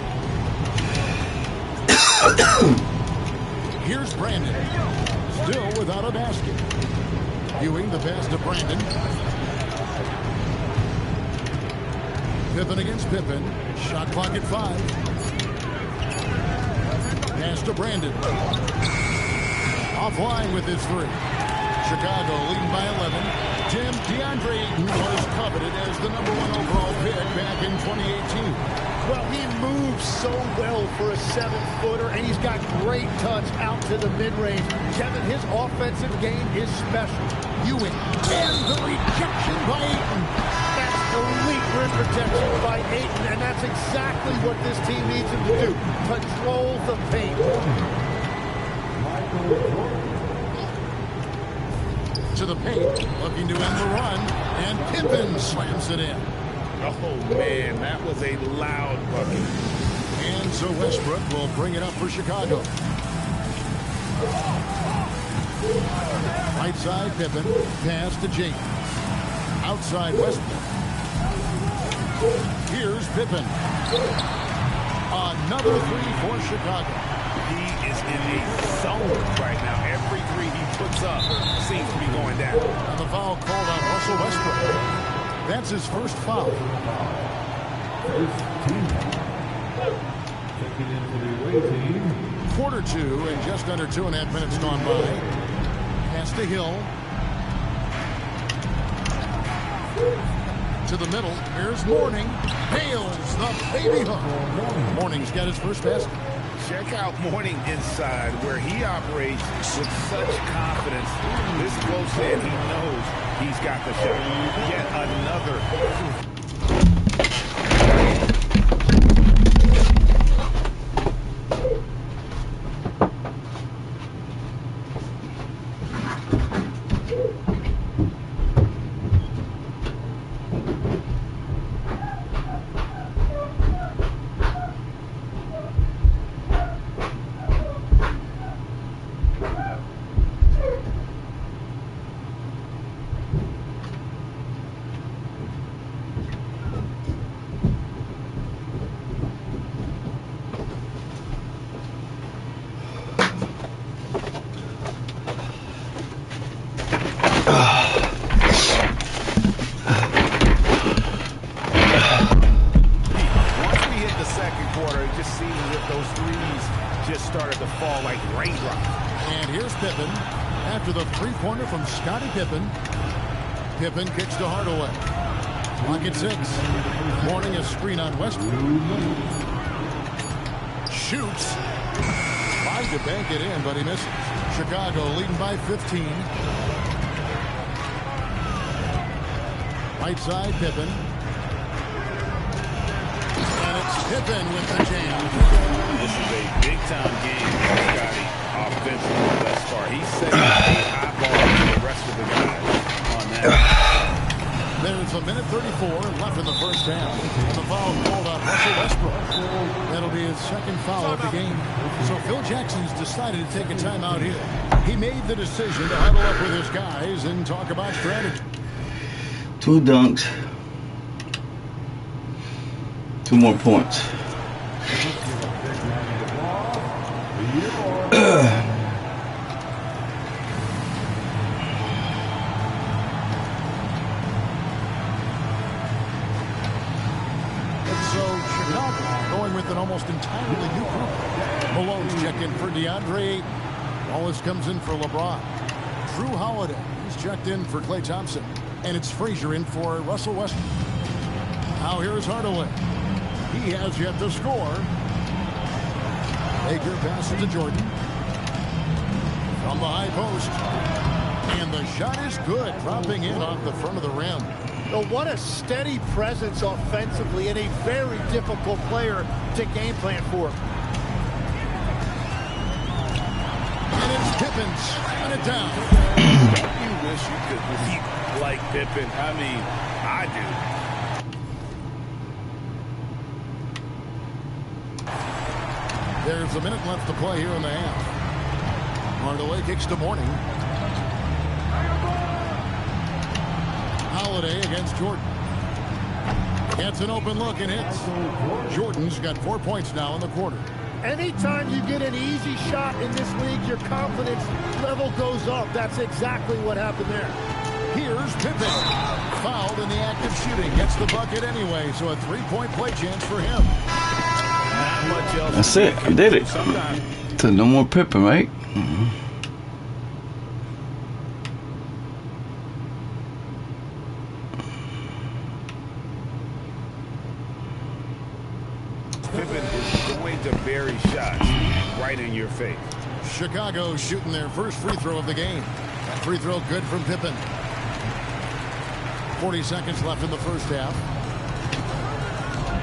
Here's Brandon. Still without a basket. Ewing the pass to Brandon. Pippen against Pippen. Shot clock at 5. Pass to Brandon. Offline with his three. Chicago leading by 11. DeAndre Ayton was coveted as the #1 overall pick back in 2018. Well, he moves so well for a 7-footer, and he's got great touch out to the mid-range. Kevin, his offensive game is special. Ewing, and the rejection by Ayton. That's elite rim protection by Ayton, and that's exactly what this team needs him to do. Control the paint. To the paint, looking to end the run, and Pippen slams it in. Oh, man, that was a loud bucket. And so Westbrook will bring it up for Chicago. Right side, Pippen. Pass to James. Outside, Westbrook. Here's Pippen. Another three for Chicago. He is in a zone right now. Every three he puts up seems to be going down. And the foul called on Russell Westbrook. That's his first foul. Quarter two and just under 2.5 minutes gone by. Pass to Hill. To the middle. Here's Mourning. Nails the baby hook. Mourning's got his first basket. Check out Mourning inside, where he operates with such confidence. This close in, he knows he's got the shot. Yet another. Pippen kicks to Hardaway. Clock at 6. Mourning a screen on Westbrook. Shoots. Tried to bank it in, but he misses. Chicago leading by 15. Right side, Pippen. And it's Pippen with the jam. This is a big-time game for Scotty offensively thus far. He's setting a high bar for the rest of the guys. There's a minute 34 left in the first half. And the foul called on Russell Westbrook. That'll be his second foul of the game. So Phil Jackson's decided to take a timeout here. He made the decision to huddle up with his guys and talk about strategy. 2 dunks. 2 more points. An almost entirely new group. Malone's checked in for DeAndre Ayton. Wallace comes in for LeBron. Drew Holiday, he's checked in for Klay Thompson. And it's Frazier in for Russell Westbrook. Now here's Hardaway. He has yet to score. Baker passes to Jordan. From the high post. And the shot is good, dropping in off the front of the rim. Oh, what a steady presence offensively and a very difficult player to game plan for. And it's Pippen slamming it down. You wish you could leap like Pippen. I mean, I do. There's a minute left to play here in the half. Hardaway kicks to Mourning. Holiday against Jordan. Gets an open look and hits. Jordan's got 4 points now in the quarter. Anytime you get an easy shot in this league, your confidence level goes up. That's exactly what happened there. Here's Pippen. Fouled in the act of shooting. Gets the bucket anyway, so a 3-point play chance for him. Not much else. That's it. You did it. So no more Pippen, right? Pippen is going to bury shots right in your face. Chicago shooting their first free throw of the game. That free throw good from Pippen. 40 seconds left in the first half.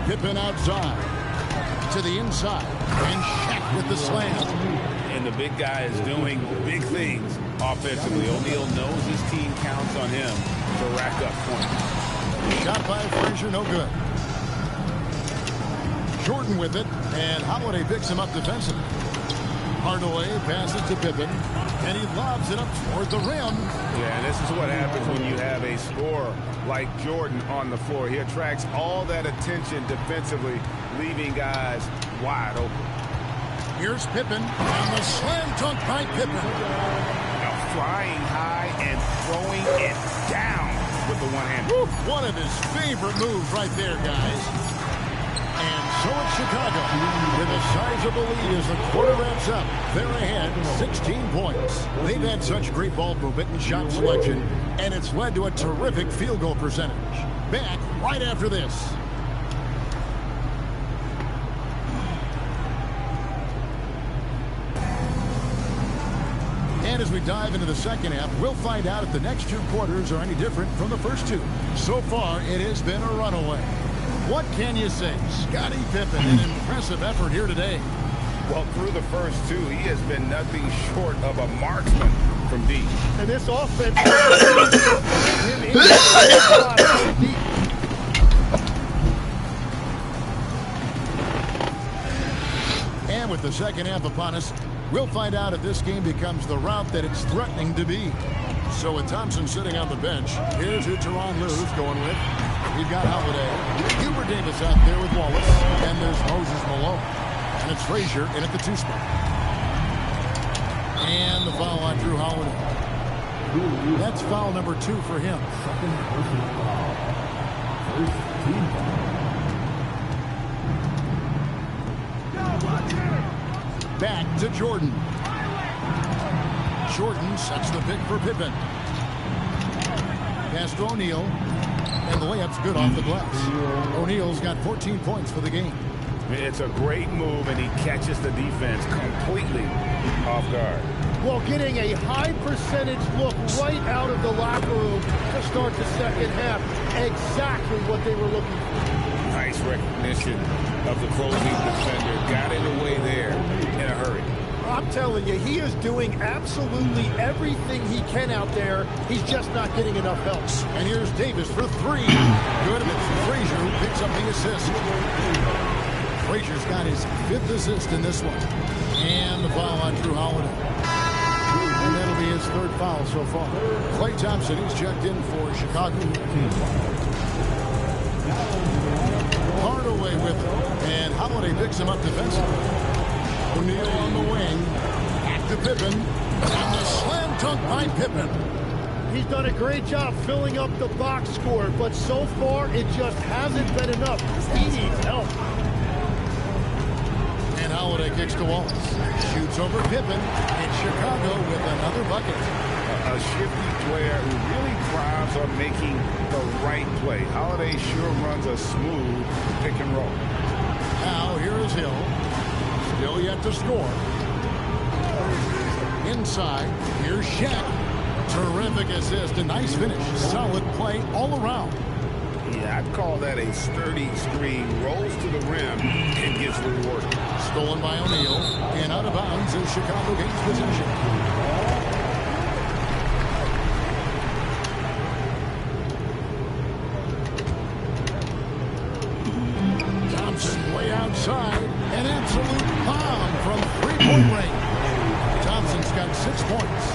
Pippen outside. To the inside. And Shaq with the slam. And the big guy is doing big things offensively. O'Neal knows his team counts on him to rack up points. Shot by Frazier, no good. Jordan with it, and Holiday picks him up defensively. Hardaway passes to Pippen, and he lobs it up toward the rim. Yeah, and this is what happens when you have a scorer like Jordan on the floor. He attracts all that attention defensively, leaving guys wide open. Here's Pippen, and the slam dunk by Pippen. Now flying high and throwing it down with the one hand. One of his favorite moves right there, guys. And So it's Chicago with a sizable lead as the quarter wraps up. They're ahead 16 points. They've had such great ball movement and shot selection, and it's led to a terrific field goal percentage. Back right after this. And as we dive into the second half, we'll find out if the next two quarters are any different from the first two. So far, it has been a runaway. What can you say? Scottie Pippen, an impressive effort here today. Well, through the first two, he has been nothing short of a marksman from deep. And this offense him in the deep. And with the second half upon us, we'll find out if this game becomes the route that it's threatening to be. So with Thompson sitting on the bench, here's who Tyronn Lue's going with. We've got Holiday, Hubert Davis out there with Wallace, and there's Moses Malone. And it's Frazier in at the 2 spot. And the foul on Jrue Holiday. That's foul number 2 for him. Back to Jordan. Jordan sets the pick for Pippen. Pass to O'Neal. And the layup's good off the glass. O'Neal's got 14 points for the game. It's a great move, and he catches the defense completely off guard. Well, getting a high percentage look right out of the locker room to start the second half. Exactly what they were looking for. Nice recognition of the closing defender. Got it away there in a hurry. I'm telling you, he is doing absolutely everything he can out there. He's just not getting enough help. And here's Davis for 3. Good, and it's Frazier who picks up the assist. Frazier's got his 5th assist in this one. And the foul on Jrue Holiday. And that'll be his 3rd foul so far. Klay Thompson, he's checked in for Chicago. Hardaway with him. And Holiday picks him up defensively. O'Neal on the wing. Back to Pippen. And the slam dunk by Pippen. He's done a great job filling up the box score, but so far it just hasn't been enough. He needs help. And Holiday kicks to Wallace. Shoots over Pippen. It's Chicago with another bucket. A shifty player who really thrives on making the right play. Holiday sure runs a smooth pick and roll. Now here is Hill. Still yet to score. Inside, here's Shaq. Terrific assist, a nice finish. Solid play all around. Yeah, I'd call that a sturdy screen. Rolls to the rim and gets rewarded. Stolen by O'Neal. And out of bounds as Chicago gains possession. Thompson way outside. An absolute bomb from 3-point range. Thompson's got 6 points.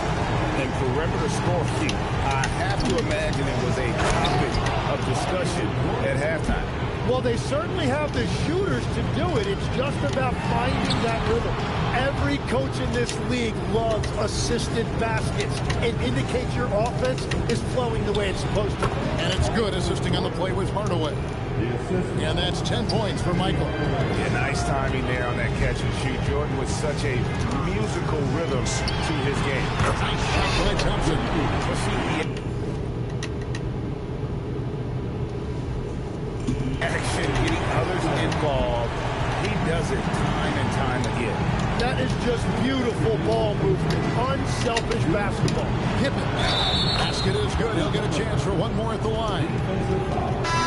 And perimeter scoring, I have to imagine it was a topic of discussion at halftime. Well, they certainly have the shooters to do it. It's just about finding that rhythm. Every coach in this league loves assisted baskets. It indicates your offense is flowing the way it's supposed to. And it's good. Assisting on the play was Hardaway. And that's 10 points for Michael. Yeah, nice timing there on that catch and shoot. Jordan with such a musical rhythm to his game. Nice shot by Thompson. Action, getting others involved. He does it time and time again. That is just beautiful ball movement. Unselfish basketball. Pippen. Basket is good. He'll get a chance for one more at the line.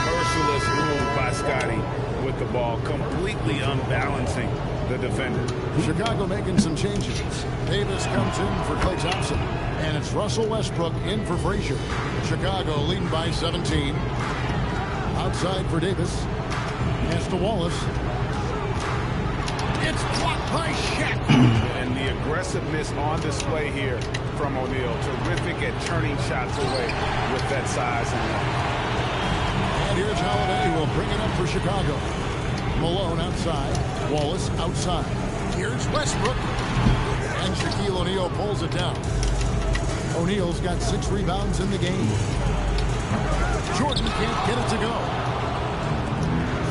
Merciless move by Scottie with the ball, completely unbalancing the defender. Chicago making some changes. Davis comes in for Klay Thompson. And it's Russell Westbrook in for Frazier. Chicago leading by 17. Outside for Davis. Pass to Wallace. It's blocked by Shaq. And the aggressiveness on display here from O'Neal. Terrific at turning shots away with that size and length. And here's Holiday who will bring it up for Chicago. Malone outside. Wallace outside. Here's Westbrook. And Shaquille O'Neal pulls it down. O'Neal's got 6 rebounds in the game. Jordan can't get it to go.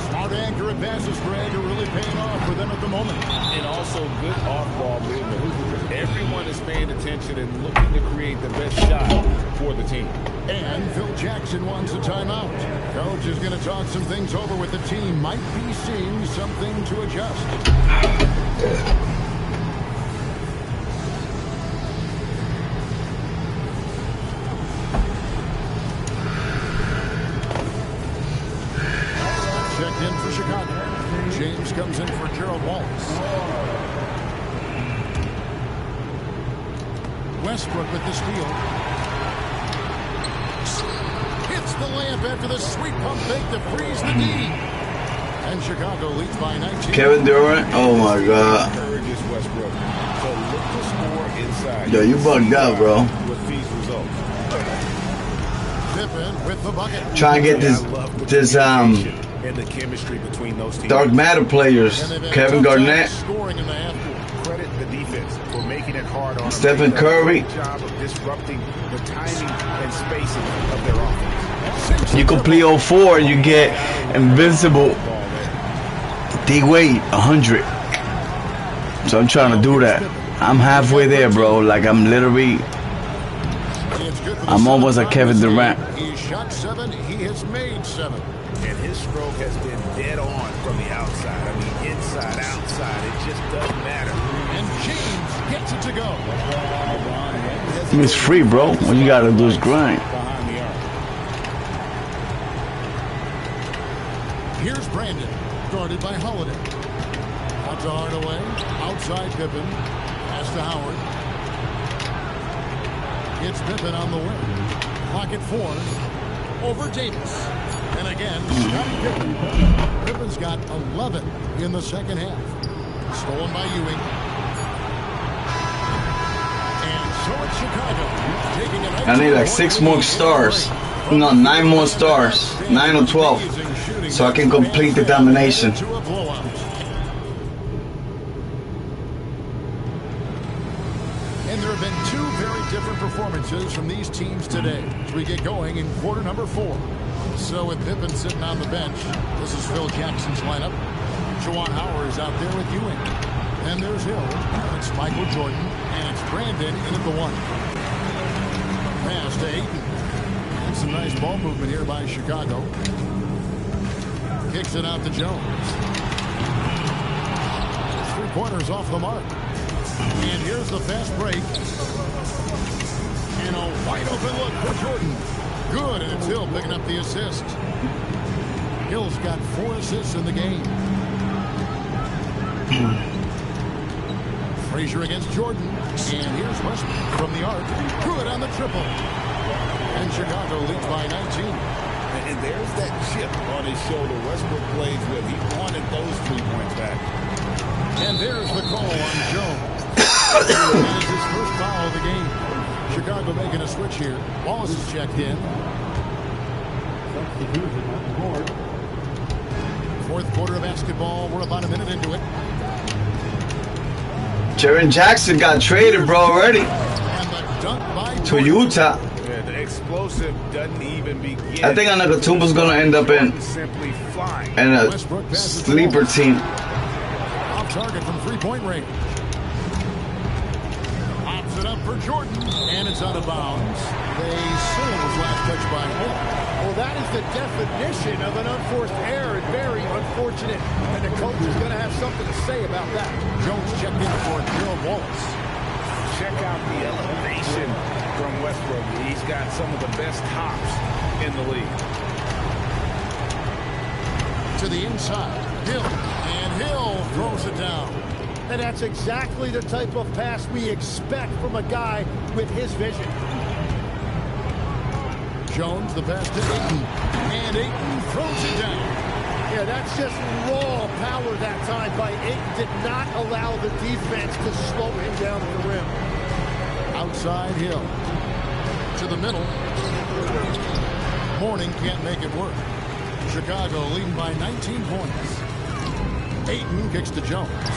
Smart Short, accurate passes, Greg, are really paying off for them at the moment. And also good off-ball movement. Everyone is paying attention and looking to create the best shot for the team. And Phil Jackson wants a timeout. Coach is going to talk some things over with the team. Might be seeing something to adjust. Checked in for Chicago. James comes in for Gerald Wallace. Westbrook with the steal. Hits the layup after the sweet pump fake to freeze the D. And Chicago leads by 19. Kevin Durant. Oh my God. Encourages Westbrook to look to score inside. Yo, you bugged out, bro. With these results. Pippen with the bucket. Try and get this and the chemistry between those teams. Dark Matter players. Kevin Garnett. Scoring in the half court. Credit the defense for making it hard on Stephen Curry. Job of disrupting the timing and spacing of their offense. You complete 04 and you get invincible D-Wade 100. So I'm trying to do that. I'm halfway there, bro. Like I'm literally, I'm almost like Kevin Durant. He shot 7. He has made 7. And his stroke has been dead on from the outside. I mean, inside, outside, it just doesn't matter. And James gets it to go. I mean, it's free, bro. All you gotta do is grind. Here's Brandon, guarded by Holiday. Out to Hardaway, outside Pippen, pass to Howard. It's Pippen on the wing. Clock at 4. Over Davis. And again, Scottie Pippen. Pippen's got 11 in the second half. Stolen by Ewing. And so it's Chicago taking it. I need like 6 more stars. No, 9 more stars. 9 or 12. So I can complete the domination. And there have been 2 very different performances from these teams today as we get going in quarter number 4. So with Pippen sitting on the bench, this is Phil Jackson's lineup. Juwan Howard is out there with Ewing. And there's Hill. And it's Michael Jordan. And it's Brandon in at the 1. Pass to Ayton. And some nice ball movement here by Chicago. Kicks it out to Jones. 3-pointers off the mark. And here's the fast break. And a wide open look for Jordan. Good, and it's Hill picking up the assist. Hill's got 4 assists in the game. Frazier against Jordan. And here's Westbrook from the arc. Good on the triple. And Chicago leads by 19. And there's that chip on his shoulder Westbrook plays with. He wanted those 3 points back. And there's the call on Jones. And it's his first foul of the game. Chicago making a switch here. Wallace is checked in. Fourth quarter of basketball. We're about a minute into it. Jaren Jackson got traded, bro, already. And the dunk by to Utah. Yeah, the explosive doesn't even begin. I think Anagatumba's gonna end up in a sleeper team. Off target from 3-point range. Pops it up for Jordan, and it's out of bounds. They say it was last touched by Hill. Well, that is the definition of an unforced error, and very unfortunate. And the coach is going to have something to say about that. Jones checked in for Gerald Wallace. Check out the elevation from Westbrook. He's got some of the best hops in the league. To the inside, Hill, and Hill throws it down. And that's exactly the type of pass we expect from a guy with his vision. Jones, the pass to Ayton, and Ayton throws it down. Yeah, that's just raw power that time by Ayton. Did not allow the defense to slow him down at the rim. Outside Hill. To the middle. Mourning can't make it work. Chicago leading by 19 points. Ayton kicks to Jones.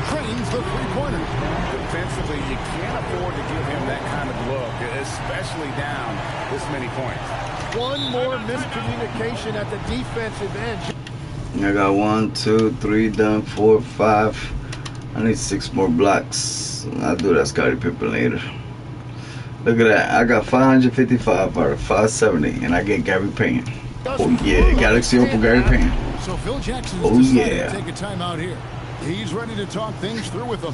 Trains the 3-pointer. Defensively, you can't afford to give him that kind of look, especially down this many points. One more miscommunication at the defensive end. I got 1, 2, 3 done, 4, 5. I need 6 more blocks. I'll do that Scottie Pippen later. Look at that. I got 555 out of 570, and I get Gary Payne. Oh yeah, Galaxy Opal Gary Payne. So Phil Jackson's Oh decided yeah. to take a timeout here. He's ready to talk things through with them.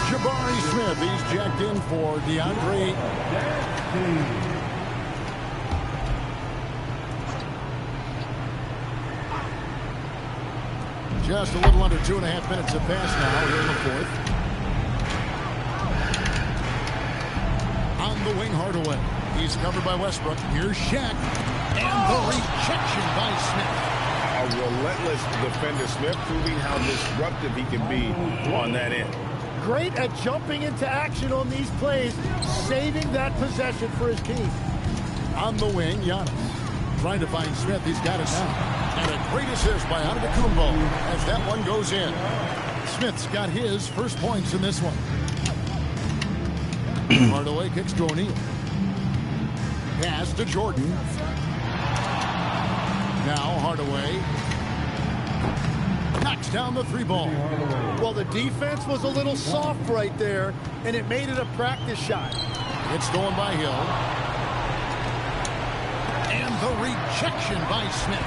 Jabari Smith, he's jacked in for DeAndre. Just a little under 2.5 minutes have passed now here in the fourth. On the wing, Hardaway. He's covered by Westbrook. Here's Shaq. And the rejection by Smith. A relentless defender, Smith, proving how disruptive he can be on that end. Great at jumping into action on these plays, saving that possession for his team. On the wing, Giannis. Trying to find Smith. He's got it now. And a great assist by Antetokounmpo as that one goes in. Smith's got his first points in this one. Hardaway kicks to O'Neal. Pass to Jordan. Now Hardaway knocks down the 3-ball. Well, the defense was a little soft right there, and it made it a practice shot. It's stolen by Hill. And the rejection by Smith.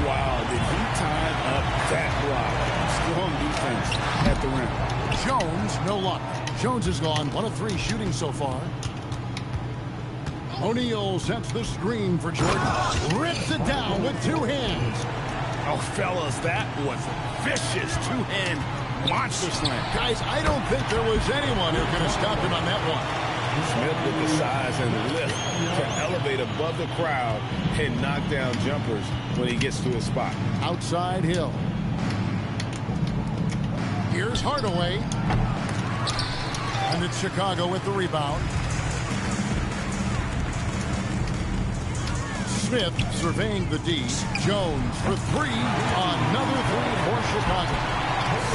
Wow, did he time up that block? Strong defense at the rim. Jones, no luck. Jones is gone 1 of 3 shooting so far. O'Neal sets the screen for Jordan. Rips it down with 2 hands. Oh, fellas, that was vicious two-hand monster slam. Guys, I don't think there was anyone who could have stopped him on that one. Smith with the size and lift to elevate above the crowd and knock down jumpers when he gets to his spot. Outside Hill. Here's Hardaway. And it's Chicago with the rebound. Smith surveying the D. Jones for 3. Another 3 for Chicago.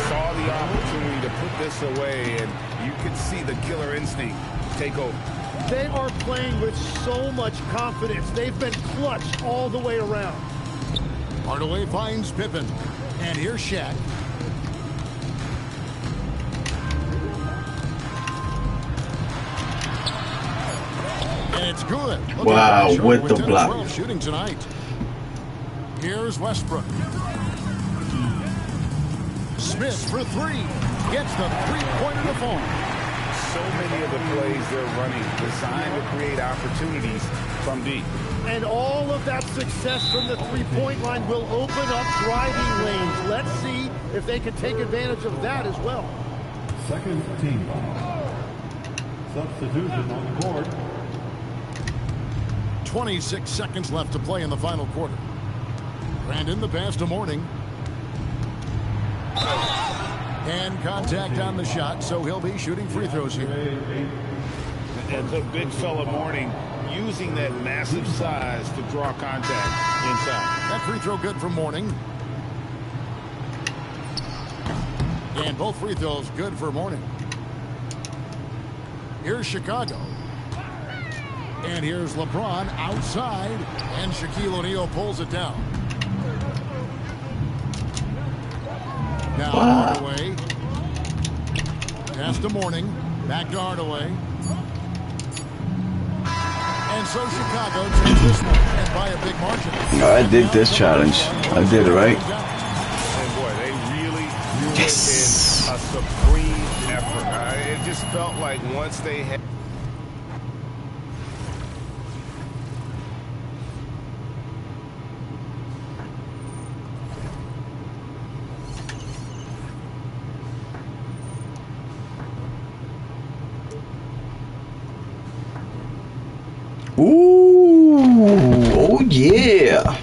Saw the opportunity to put this away, and you could see the killer instinct take over. They are playing with so much confidence. They've been clutch all the way around. Hardaway finds Pippen. And here's Shaq. And it's good. Look Wow, at with the 10 of block. 12 shooting tonight. Here's Westbrook. Smith for 3. Gets the 3-pointer to fall. So many of the plays they're running designed to create opportunities from deep. And all of that success from the three-point line will open up driving lanes. Let's see if they can take advantage of that as well. Second team foul. Substitution on the court. 26 seconds left to play in the final quarter. Brandon, the pass to Mourning. And contact on the shot, so he'll be shooting free throws here. And the big fella Mourning using that massive size to draw contact inside. That free throw good for Mourning. And both free throws good for Mourning. Here's Chicago. And here's LeBron outside. And Shaquille O'Neal pulls it down. Now Hardaway. Pass to Mourning. Back to Hardaway. And so Chicago takes this one and by a big margin. I did this challenge. I did it right. And boy, they really put Yes. in a supreme effort. It just felt like once they had... Ooh, oh yeah.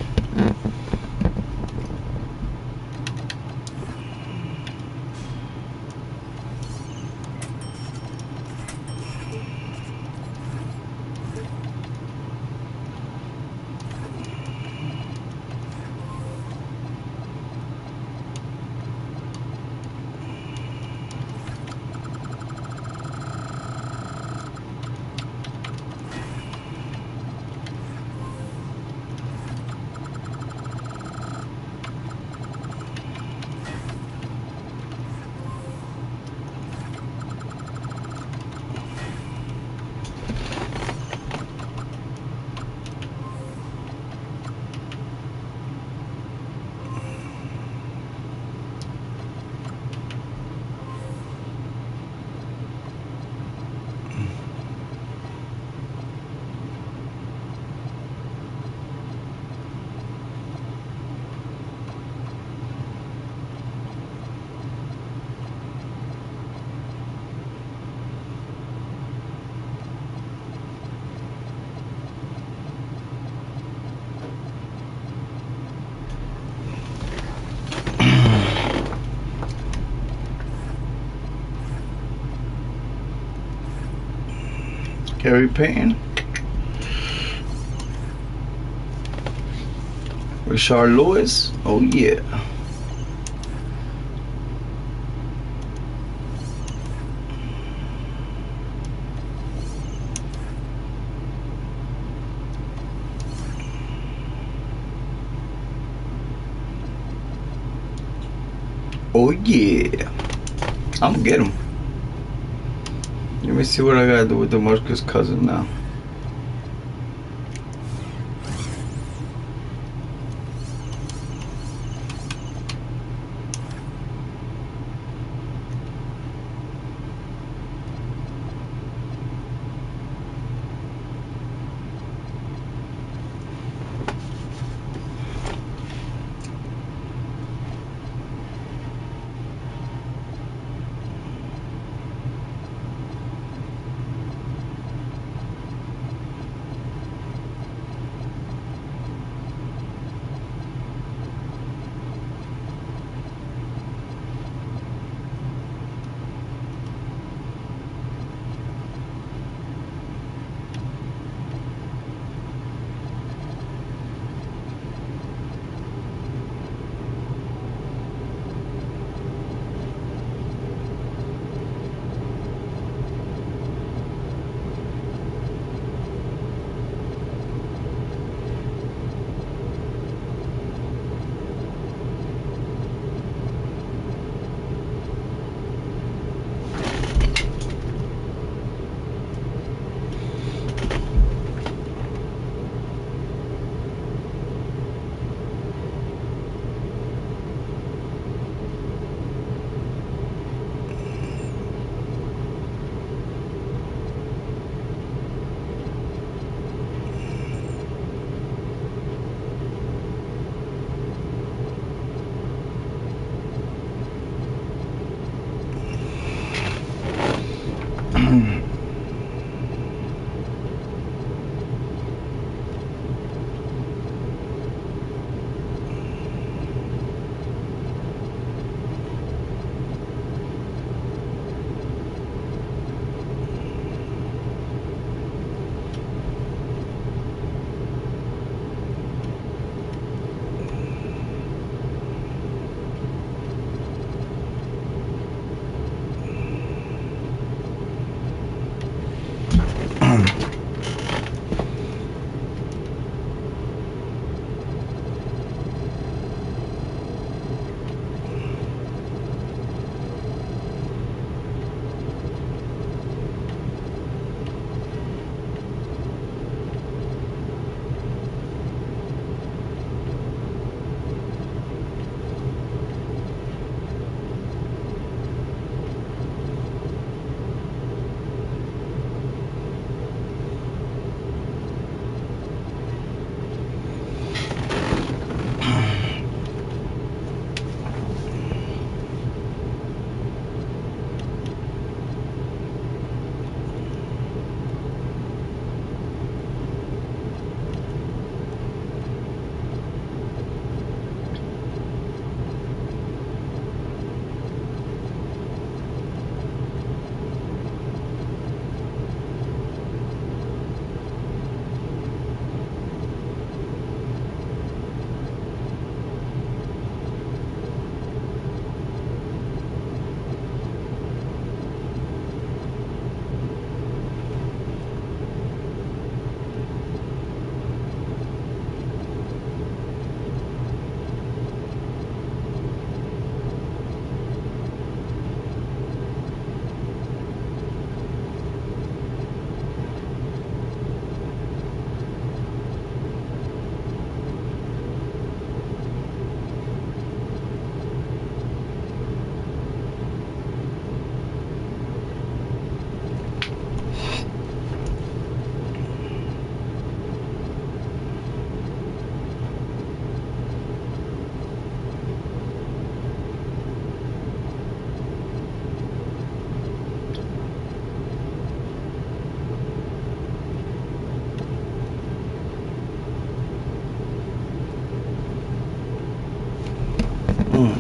Gary Payton. Richard Lewis. Oh yeah. Oh yeah. I'm gonna get him. Let me see what I gotta do with DeMarcus Cousins now.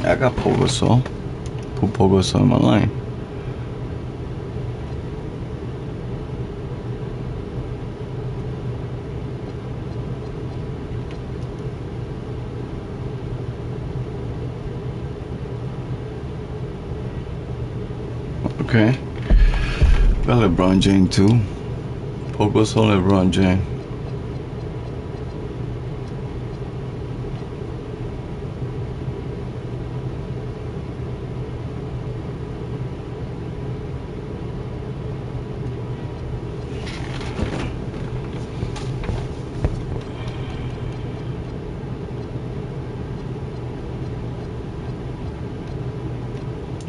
I got Pogosol. Put Pogosol in my line. Okay. Got LeBron James too. Focus on LeBron James.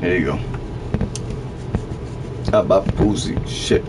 There you go. How about pussy shit?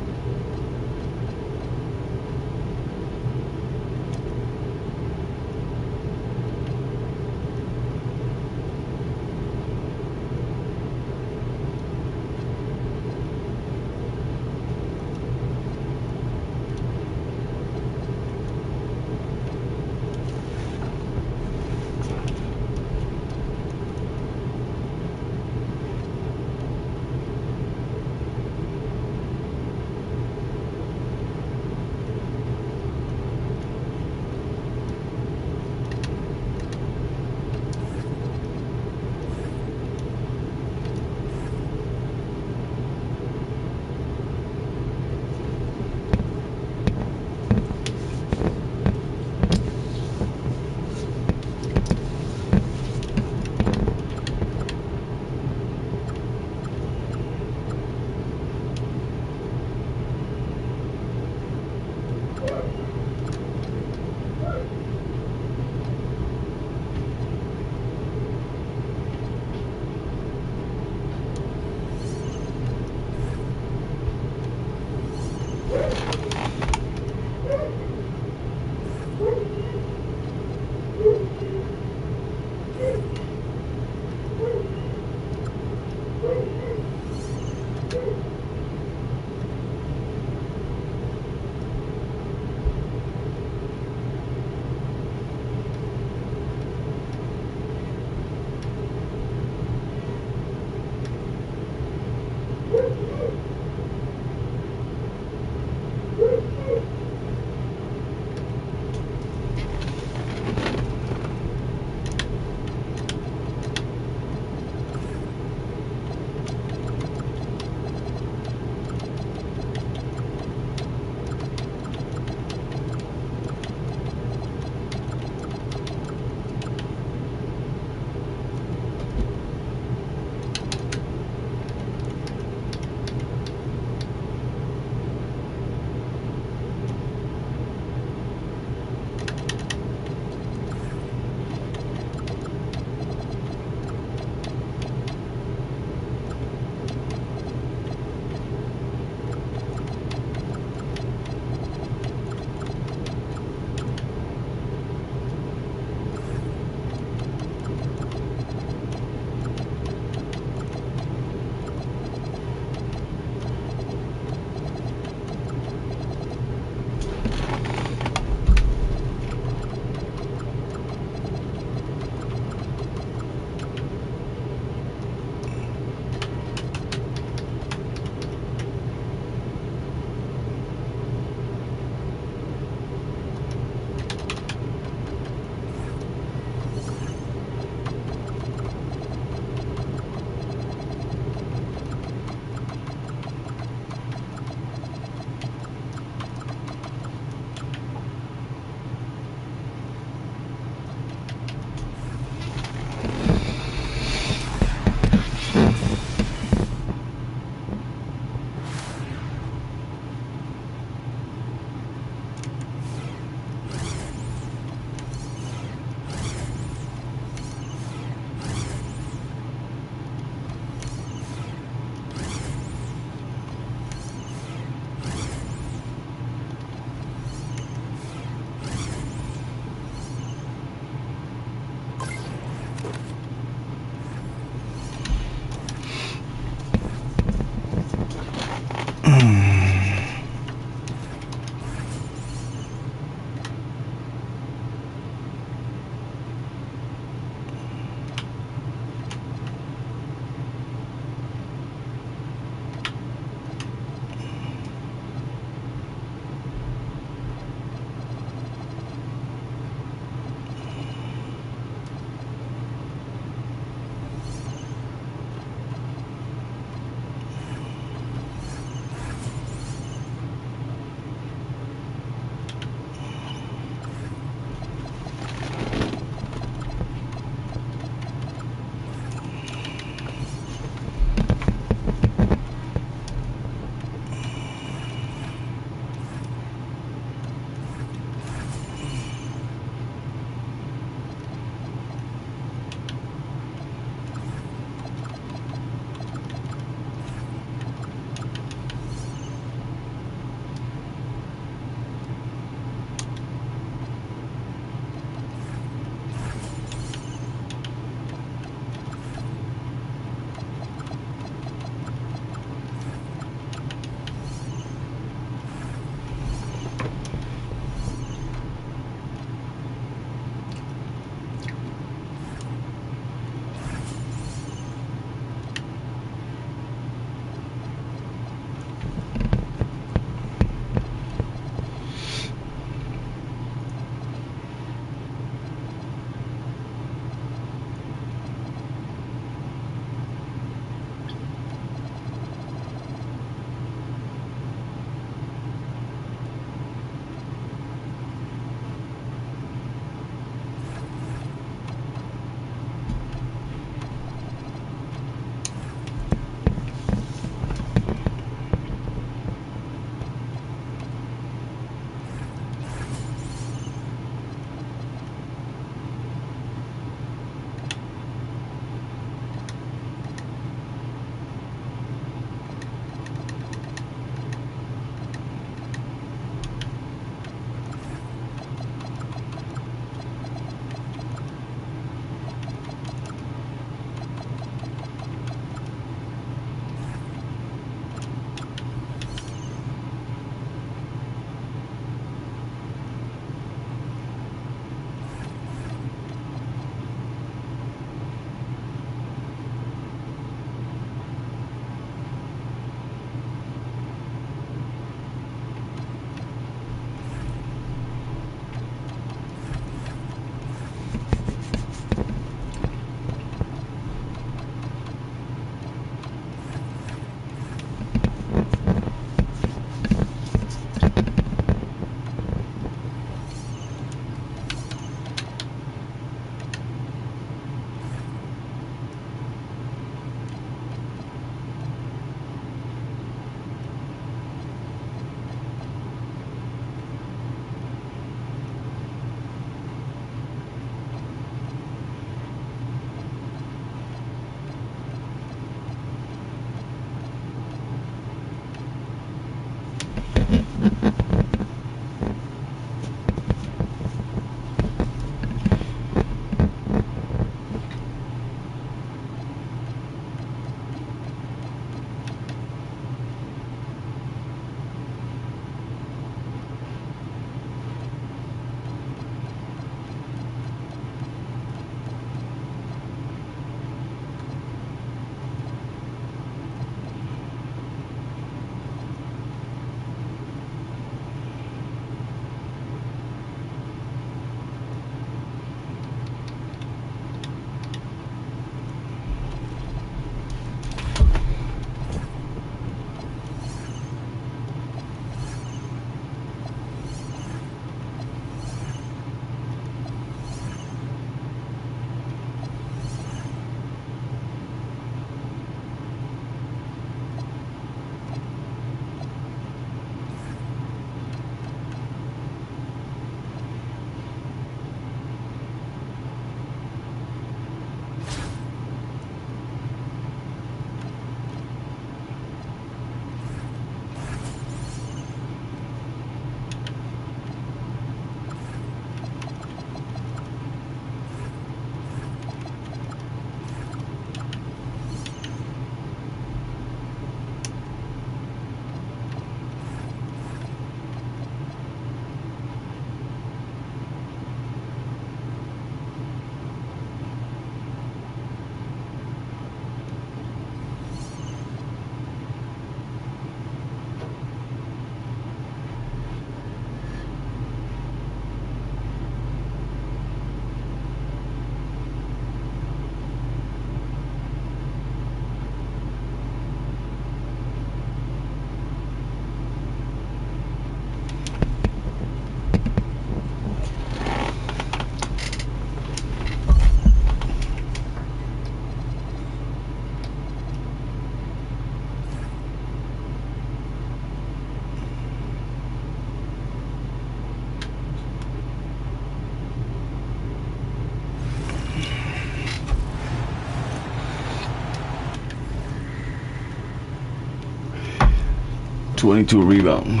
22 rebound.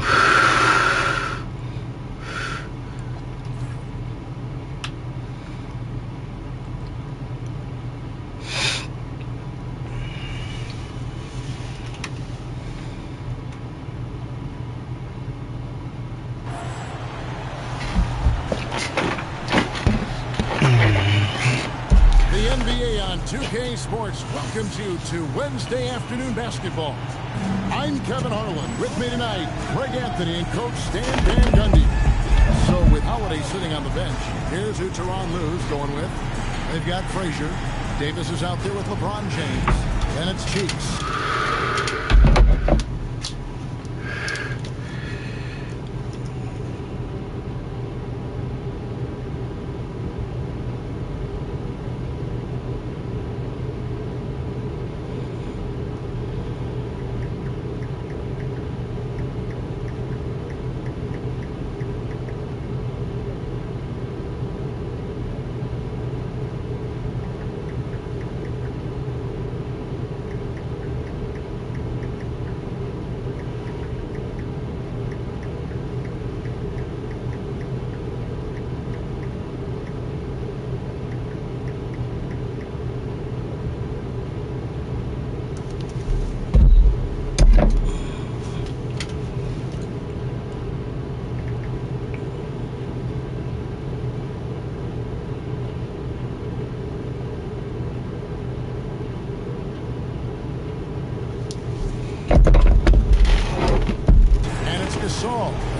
The NBA on 2K Sports welcomes you to Wednesday afternoon basketball. I'm Kevin Harlan. With me tonight, Greg Anthony and Coach Stan Van Gundy. So with Holiday sitting on the bench, here's who Tyronn Lue's going with. They've got Frazier. Davis is out there with LeBron James. And it's Cheeks.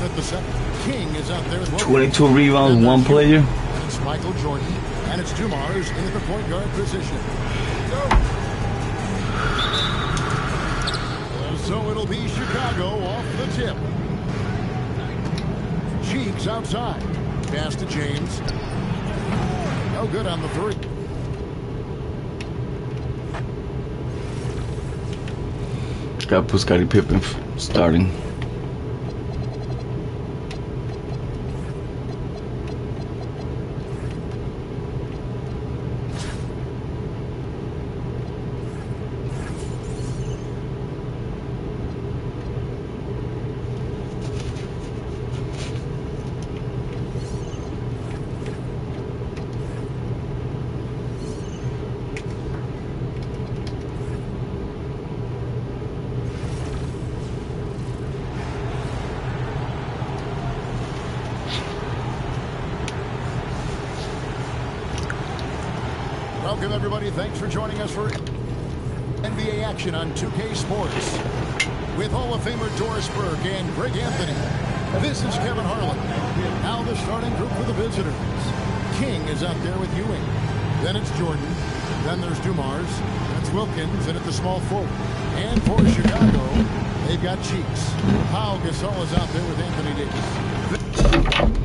At the second, King is out there as well. 22 rebounds, one player. And it's Michael Jordan, and it's Dumars in the point guard position. So it'll be Chicago off the tip. Cheeks outside. Pass to James. No good on the three. Got put Scottie Pippen starting. Welcome, everybody. Thanks for joining us for NBA action on 2K Sports. With Hall of Famer Doris Burke and Greg Anthony, this is Kevin Harlan. Now the starting group for the visitors. King is out there with Ewing. Then it's Jordan. Then there's Dumars. Then it's Wilkins, and at the small forward. And for Chicago, they've got Cheeks. Pau Gasol is out there with Anthony Davis.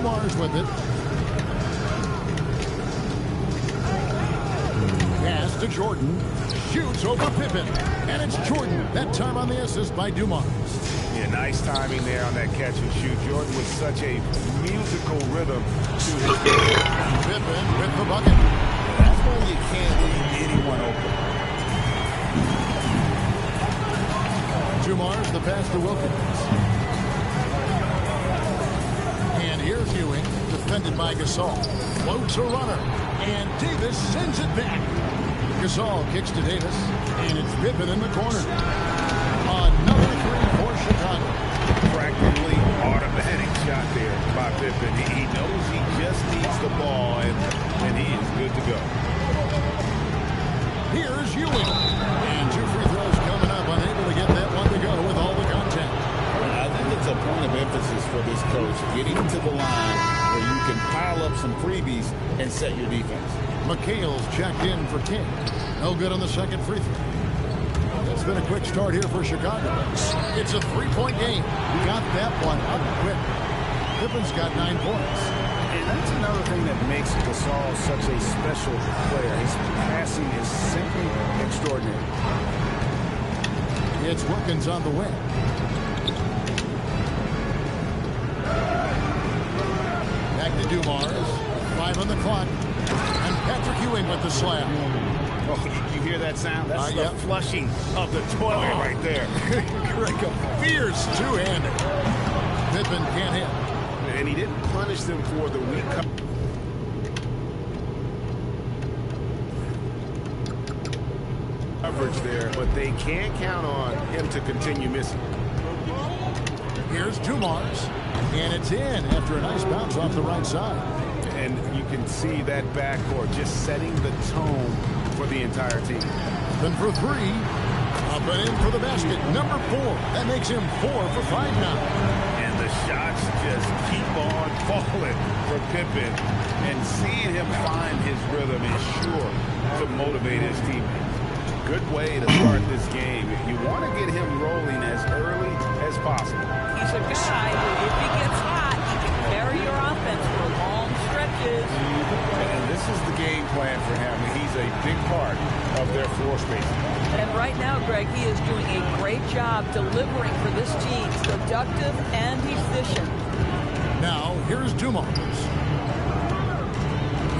Dumars with it. Pass to Jordan. Shoots over Pippen. And it's Jordan. That time on the assist by Dumars. Yeah, nice timing there on that catch and shoot. Jordan with such a musical rhythm to his game. Pippen with the bucket. That's when you can't leave anyone open. Dumars the pass to Wilkins. And here's Ewing, defended by Gasol. Floats a runner. And Davis sends it back. Gasol kicks to Davis. And it's Pippen in the corner. Another three for Chicago. Practically automatic shot there by Pippen. He knows he just needs the ball, and he is good to go. Here's Ewing. And two free throws coming up. Unable to get that one to go with all the contact. I think it's a point of emphasis for this coach, getting to the line where you can pile up some freebies and set your defense. McHale's checked in for King. No good on the second free throw. It's been a quick start here for Chicago. It's a three-point game. Got that one up quick. Pippen's got 9 points. And that's another thing that makes Gasol such a special player. His passing is simply extraordinary. It's Wilkins on the wing. Back to Dumars. 5 on the clock. And Patrick Ewing with the slam. Oh, you hear that sound? That's the yep. flushing of the toilet right there. Like a fierce two-hander. Pippen can't hit. And he didn't punish them for the weak coverage there, but they can't count on him to continue missing. Here's Dumars. And it's in after a nice bounce off the right side. And you can see that backcourt just setting the tone for the entire team. Then for 3. Up and in for the basket. Number 4. That makes him 4 for 5 now. And the shots just keep on falling for Pippen. And seeing him find his rhythm is sure to motivate his teammates. Good way to start this game. You want to get him rolling as early as possible. He's a guy who, if he gets hot, he can carry your offense for long stretches. And this is the game plan for him. He's a big part of their floor spacing. And right now, Greg, he is doing a great job delivering for this team. Productive and efficient. Now, here's Dumars.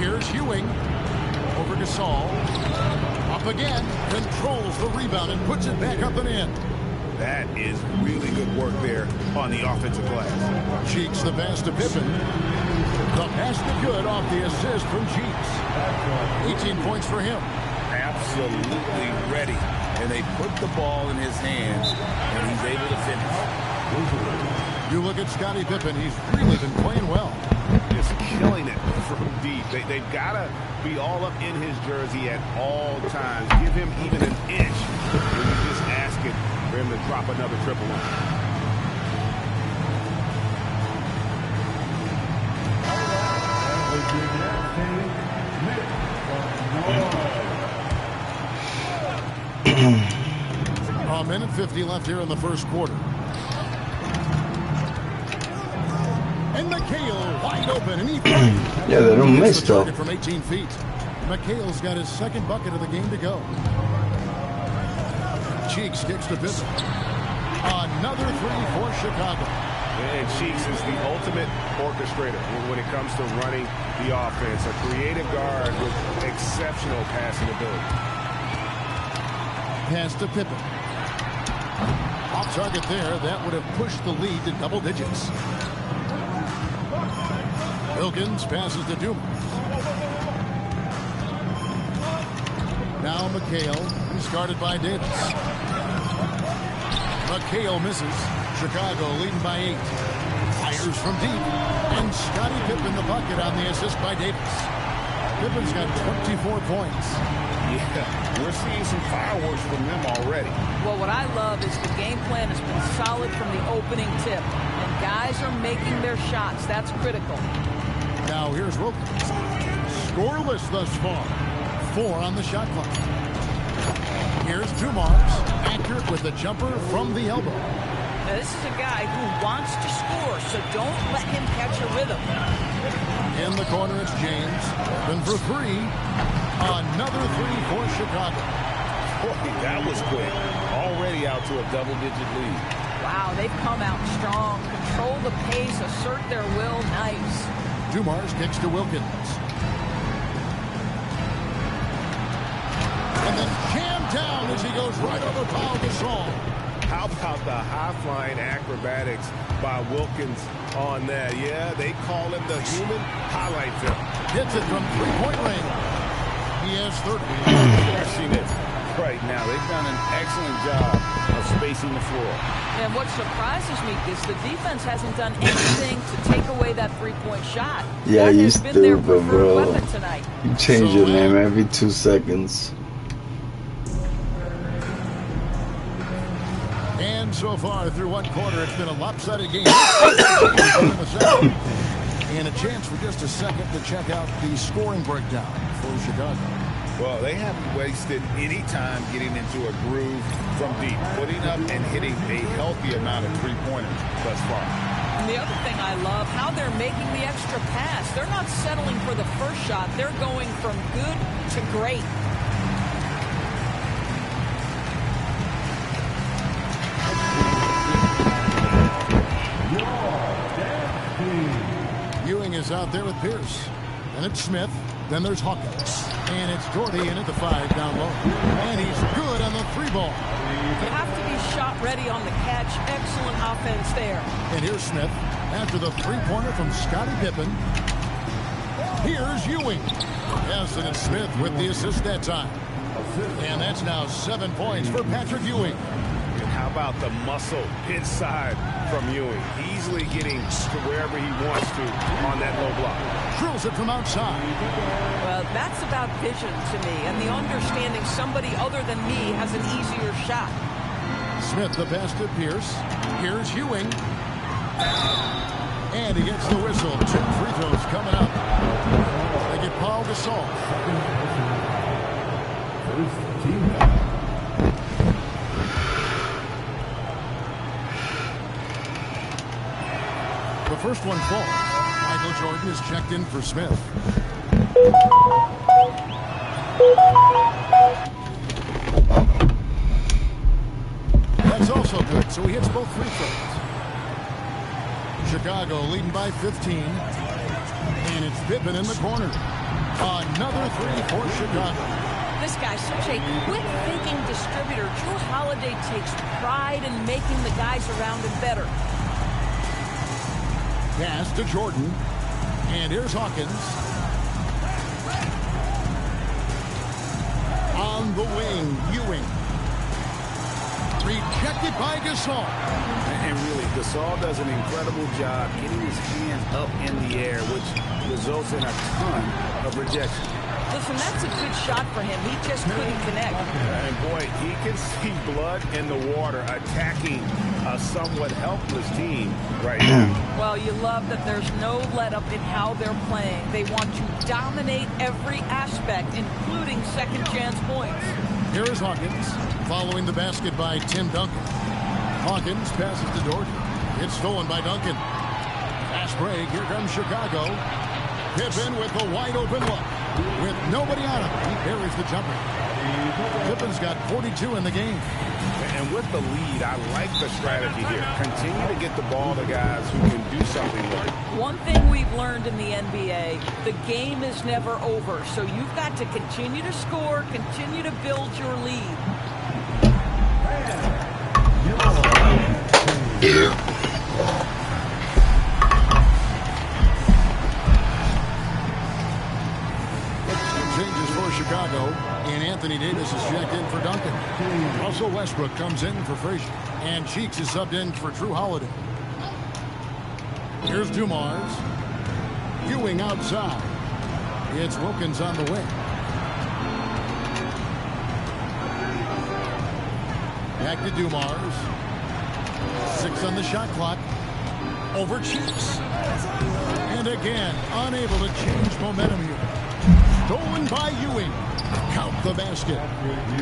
Here's Ewing. Over Gasol. Up again. Controls the rebound and puts it back up and in. That is really good work there on the offensive glass. Cheeks the pass to Pippen. The pass to good off the assist from Cheeks. 18 points for him. Absolutely ready. And they put the ball in his hands, and he's able to finish. You look at Scottie Pippen. He's really been playing well. Just killing it from deep. They've got to be all up in his jersey at all times. Give him even an inch. And you just ask it for him to drop another triple on. A minute 50 left here in the first quarter. And McHale wide open, and he yeah, they don't miss though. From 18 feet. McHale's got his second bucket of the game to go. Cheeks kicks to Pippen. Another 3 for Chicago. And Cheeks is the ultimate orchestrator when it comes to running the offense. A creative guard with exceptional passing ability. Pass to Pippen. Off target there. That would have pushed the lead to double digits. Wilkins passes to Dumars. Now McHale. He's guarded by Davis. McHale misses. Chicago leading by 8. Fires from deep. And Scottie Pippen the bucket on the assist by Davis. Pippen's got 24 points. Yeah, we're seeing some fireworks from them already. Well, what I love is the game plan has been solid from the opening tip. And guys are making their shots. That's critical. Now here's Wilkins. Scoreless thus far. 4 on the shot clock. Here's Dumars. Accurate with the jumper from the elbow. Now, this is a guy who wants to score, so don't let him catch a rhythm. In the corner, it's James. Then for three. Another three for Chicago. Boy, that was quick. Already out to a double-digit lead. Wow, they've come out strong. Control the pace, assert their will. Nice. Dumars kicks to Wilkins. And then jammed down as he goes right over Pau Gasol. How about the high-flying acrobatics by Wilkins on that? Yeah, they call him the human highlight film. Hits it from three-point range. He has 30. Crushing it right now. They've done an excellent job of spacing the floor. And what surprises me is the defense hasn't done anything to take away that three-point shot. Yeah, that you has been their stupid, preferred bro. weapon tonight. You change your name every 2 seconds. And so far through one quarter, it's been a lopsided game. And a chance for just a second to check out the scoring breakdown for Chicago. Well, they haven't wasted any time getting into a groove from deep, putting up and hitting a healthy amount of three-pointers thus far. And the other thing I love, how they're making the extra pass. They're not settling for the first shot. They're going from good to great. Ewing is out there with Pierce. And it's Smith. Then there's Hawkins. And it's Gordy in at the 5 down low. And he's good on the 3 ball. You have to be shot ready on the catch. Excellent offense there. And here's Smith after the 3-pointer from Scottie Pippen. Here's Ewing. Yes, and it's Smith with the assist that time. And that's now 7 points for Patrick Ewing. And how about the muscle inside from Ewing? Easily getting to wherever he wants to on that low block. Drills it from outside. Well, that's about vision to me and the understanding somebody other than me has an easier shot. Smith the pass to Pierce. Here's Ewing. And he gets the whistle. 2 free throws coming up. They get Pau Gasol. The first one falls. Michael Jordan is checked in for Smith. That's also good, so he hits both free throws. Chicago leading by 15. And it's Pippen in the corner. Another 3 for Chicago. This guy's such a quick-thinking distributor. Drew Holiday takes pride in making the guys around him better. Pass to Jordan. And here's Hawkins. On the wing, Ewing. Rejected by Gasol. And really, Gasol does an incredible job getting his hands up in the air, which results in a ton of rejection. Listen, that's a good shot for him. He just couldn't connect. And boy, he can see blood in the water attacking a somewhat helpless team right now. Well, you love that there's no let-up in how they're playing. They want to dominate every aspect, including second-chance points. Here is Hawkins, following the basket by Tim Duncan. Hawkins passes to Jordan. It's stolen by Duncan. Fast break. Here comes Chicago. Pippen with the wide-open look. With nobody on him, he buries the jumper. Pippen's got 42 in the game. And with the lead, I like the strategy here. Continue to get the ball to guys who can do something with it. One thing we've learned in the NBA, the game is never over. So you've got to continue to score, continue to build your lead. Changes for Chicago, and Anthony Davis is checked in for Duncan. Russell Westbrook comes in for Frazier, and Cheeks is subbed in for Drew Holiday. Here's Dumars. Ewing outside. It's Wilkins on the wing. Back to Dumars. 6 on the shot clock. Over Cheeks. And again, unable to change momentum here. Stolen by Ewing. Count the basket.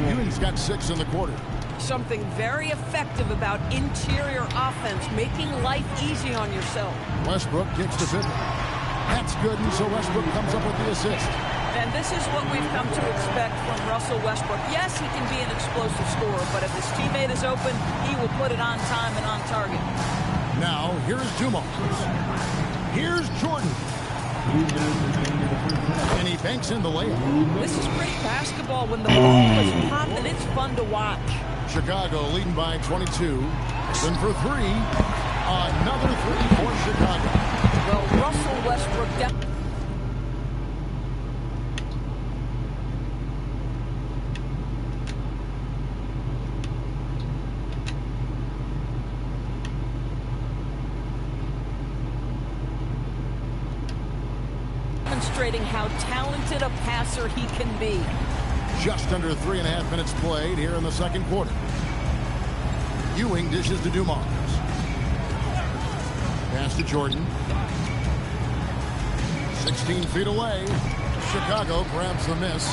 Ewing's got 6 in the quarter. Something very effective about interior offense, making life easy on yourself. Westbrook kicks to Pippen. That's good, and so Westbrook comes up with the assist. And this is what we've come to expect from Russell Westbrook. Yes, he can be an explosive scorer, but if his teammate is open, he will put it on time and on target. Now, here's Dumars. Here's Jordan. And he banks in the layup. This is great basketball when the ball is popped, and it's fun to watch. Chicago leading by 22. Then for three. Another three for Chicago. Well, Russell Westbrook demonstrating how talented a passer he can be. Just under 3.5 minutes played here in the second quarter. Ewing dishes to Dumars. Pass to Jordan. 16 feet away. Chicago grabs the miss.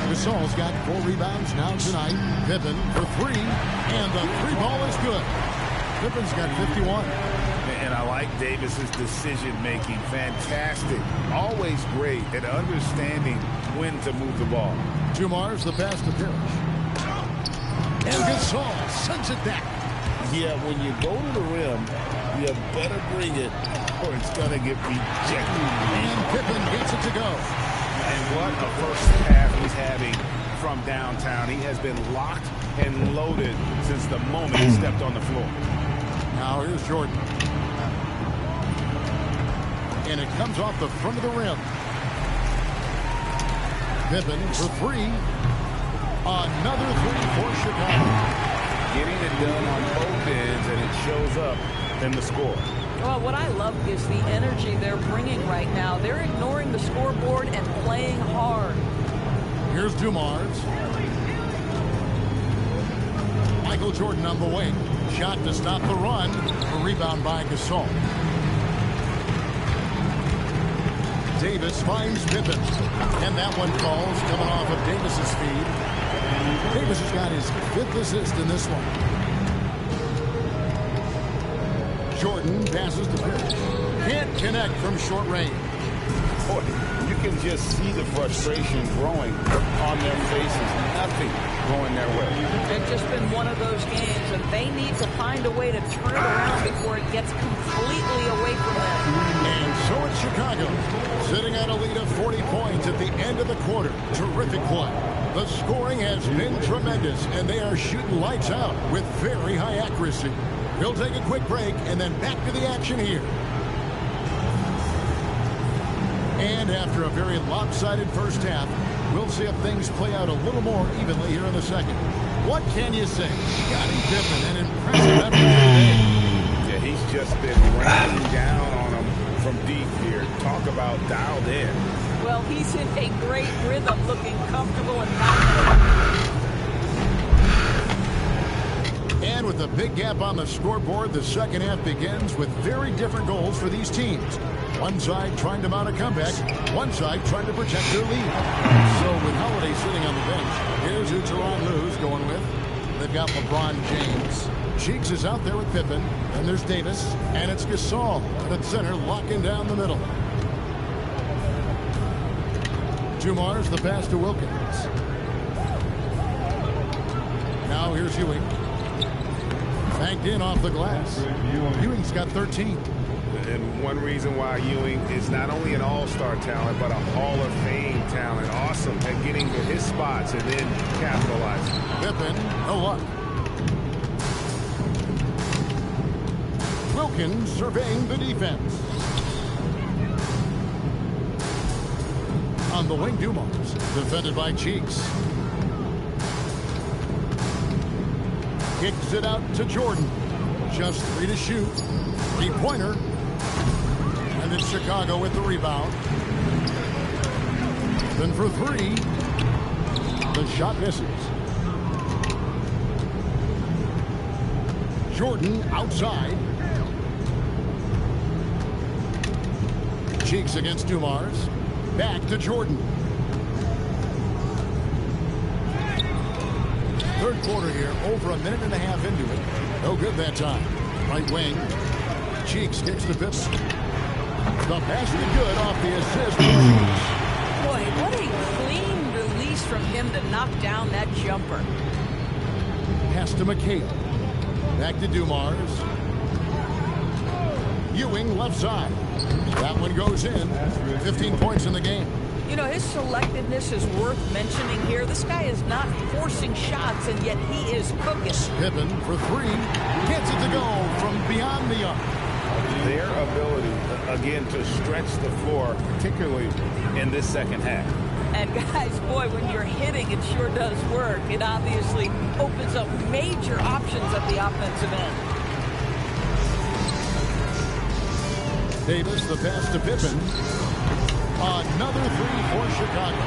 Gasol's got 4 rebounds now tonight. Pippen for 3. And the 3 ball is good. Pippen's got 51. And I like Davis's decision-making. Fantastic. Always great at understanding when to move the ball. Dumars, the pass to Parrish. And Gasol sends it back. Yeah, when you go to the rim, you better bring it or it's going to get rejected. And Pippen gets it to go. And what a first half he's having from downtown. He has been locked and loaded since the moment he stepped on the floor. Now here's Jordan. And it comes off the front of the rim. Pippen for 3. Another 3 for Chicago. Getting it done on both ends, and it shows up in the score. Well, what I love is the energy they're bringing right now. They're ignoring the scoreboard and playing hard. Here's Dumars. Michael Jordan on the wing. Shot to stop the run. A rebound by Gasol. Davis finds Pippen. And that one falls coming off of Davis's feed. Davis has got his 5th assist in this one. Jordan passes to Parrish. Can't connect from short range. Boy, you can just see the frustration growing on their faces. Nothing going their way. It's just been one of those games, and they need to find a way to turn it around before it gets completely away from them. And so it's Chicago, sitting on a lead of 40 points at the end of the quarter. Terrific play. The scoring has been tremendous, and they are shooting lights out with very high accuracy. We'll take a quick break and then back to the action here. And after a very lopsided first half, we'll see if things play out a little more evenly here in the second. What can you say? Scottie Pippen, an impressive effort today. Yeah, he's just been raining down on them from deep here. Talk about dialed in. Well, he's in a great rhythm, looking comfortable and confident. And with a big gap on the scoreboard, the second half begins with very different goals for these teams. One side trying to mount a comeback, one side trying to protect their lead. So with Holiday sitting on the bench, here's who Tyronn Lue's going with. They've got LeBron James. Cheeks is out there with Pippen. And there's Davis. And it's Gasol at center, locking down the middle. Dumars, the pass to Wilkins. Now here's Ewing. Banked in off the glass. Ewing's got 13. And one reason why Ewing is not only an all-star talent, but a Hall of Fame talent. Awesome at getting to his spots and then capitalizing. Pippen, no luck. Wilkins surveying the defense. On the wing, Dumars, defended by Cheeks. Kicks it out to Jordan. Just 3 to shoot. 3-pointer. And it's Chicago with the rebound. Then for 3. The shot misses. Jordan outside. Cheeks against Dumars. Back to Jordan. Third quarter here, over a minute and a half into it. No good that time. Right wing. Cheeks kicks the Pippen. The pass is good off the assist. Boy, what a clean release from him to knock down that jumper. Pass to McHale. Back to Dumars. Ewing left side. That one goes in. 15 points in the game. You know, his selectiveness is worth mentioning here. This guy is not forcing shots, and yet he is cooking. Pippen for three. Gets it to go from beyond the arc. Their ability, again, to stretch the floor, particularly in this second half. And guys, boy, when you're hitting, it sure does work. It obviously opens up major options at the offensive end. Davis, the pass to Pippen. Another three for Chicago.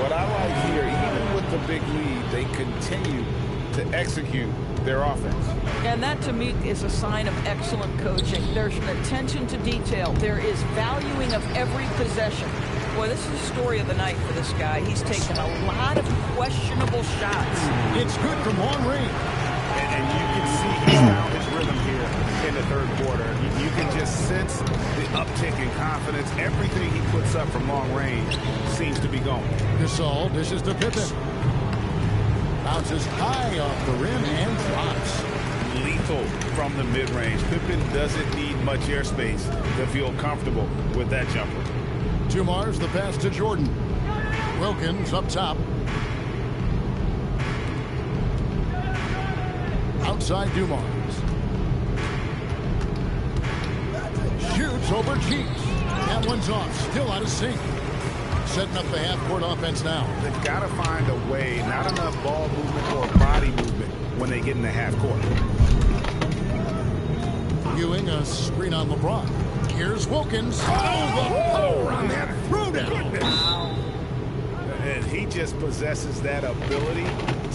What I like here, even with the big lead, they continue to execute their offense. And that, to me, is a sign of excellent coaching. There's an attention to detail. There is valuing of every possession. Boy, this is the story of the night for this guy. He's taken a lot of questionable shots. It's good from long range. And you can see he's found his rhythm here in the third quarter. You can just sense the uptick in confidence. Everything he puts up from long range seems to be going. Gasol dishes to Pippen. Bounces high off the rim and drops. Lethal from the mid-range. Pippen doesn't need much airspace to feel comfortable with that jumper. Dumars, the pass to Jordan. Wilkins up top. Outside Dumars. Shoots over Cheeks. That one's off. Still out of sync. Setting up the half-court offense now. They've got to find a way, not enough ball movement or body movement when they get in the half-court. Ewing, a screen on LeBron. Here's Wilkins. Oh, the power on that throwdown. And he just possesses that ability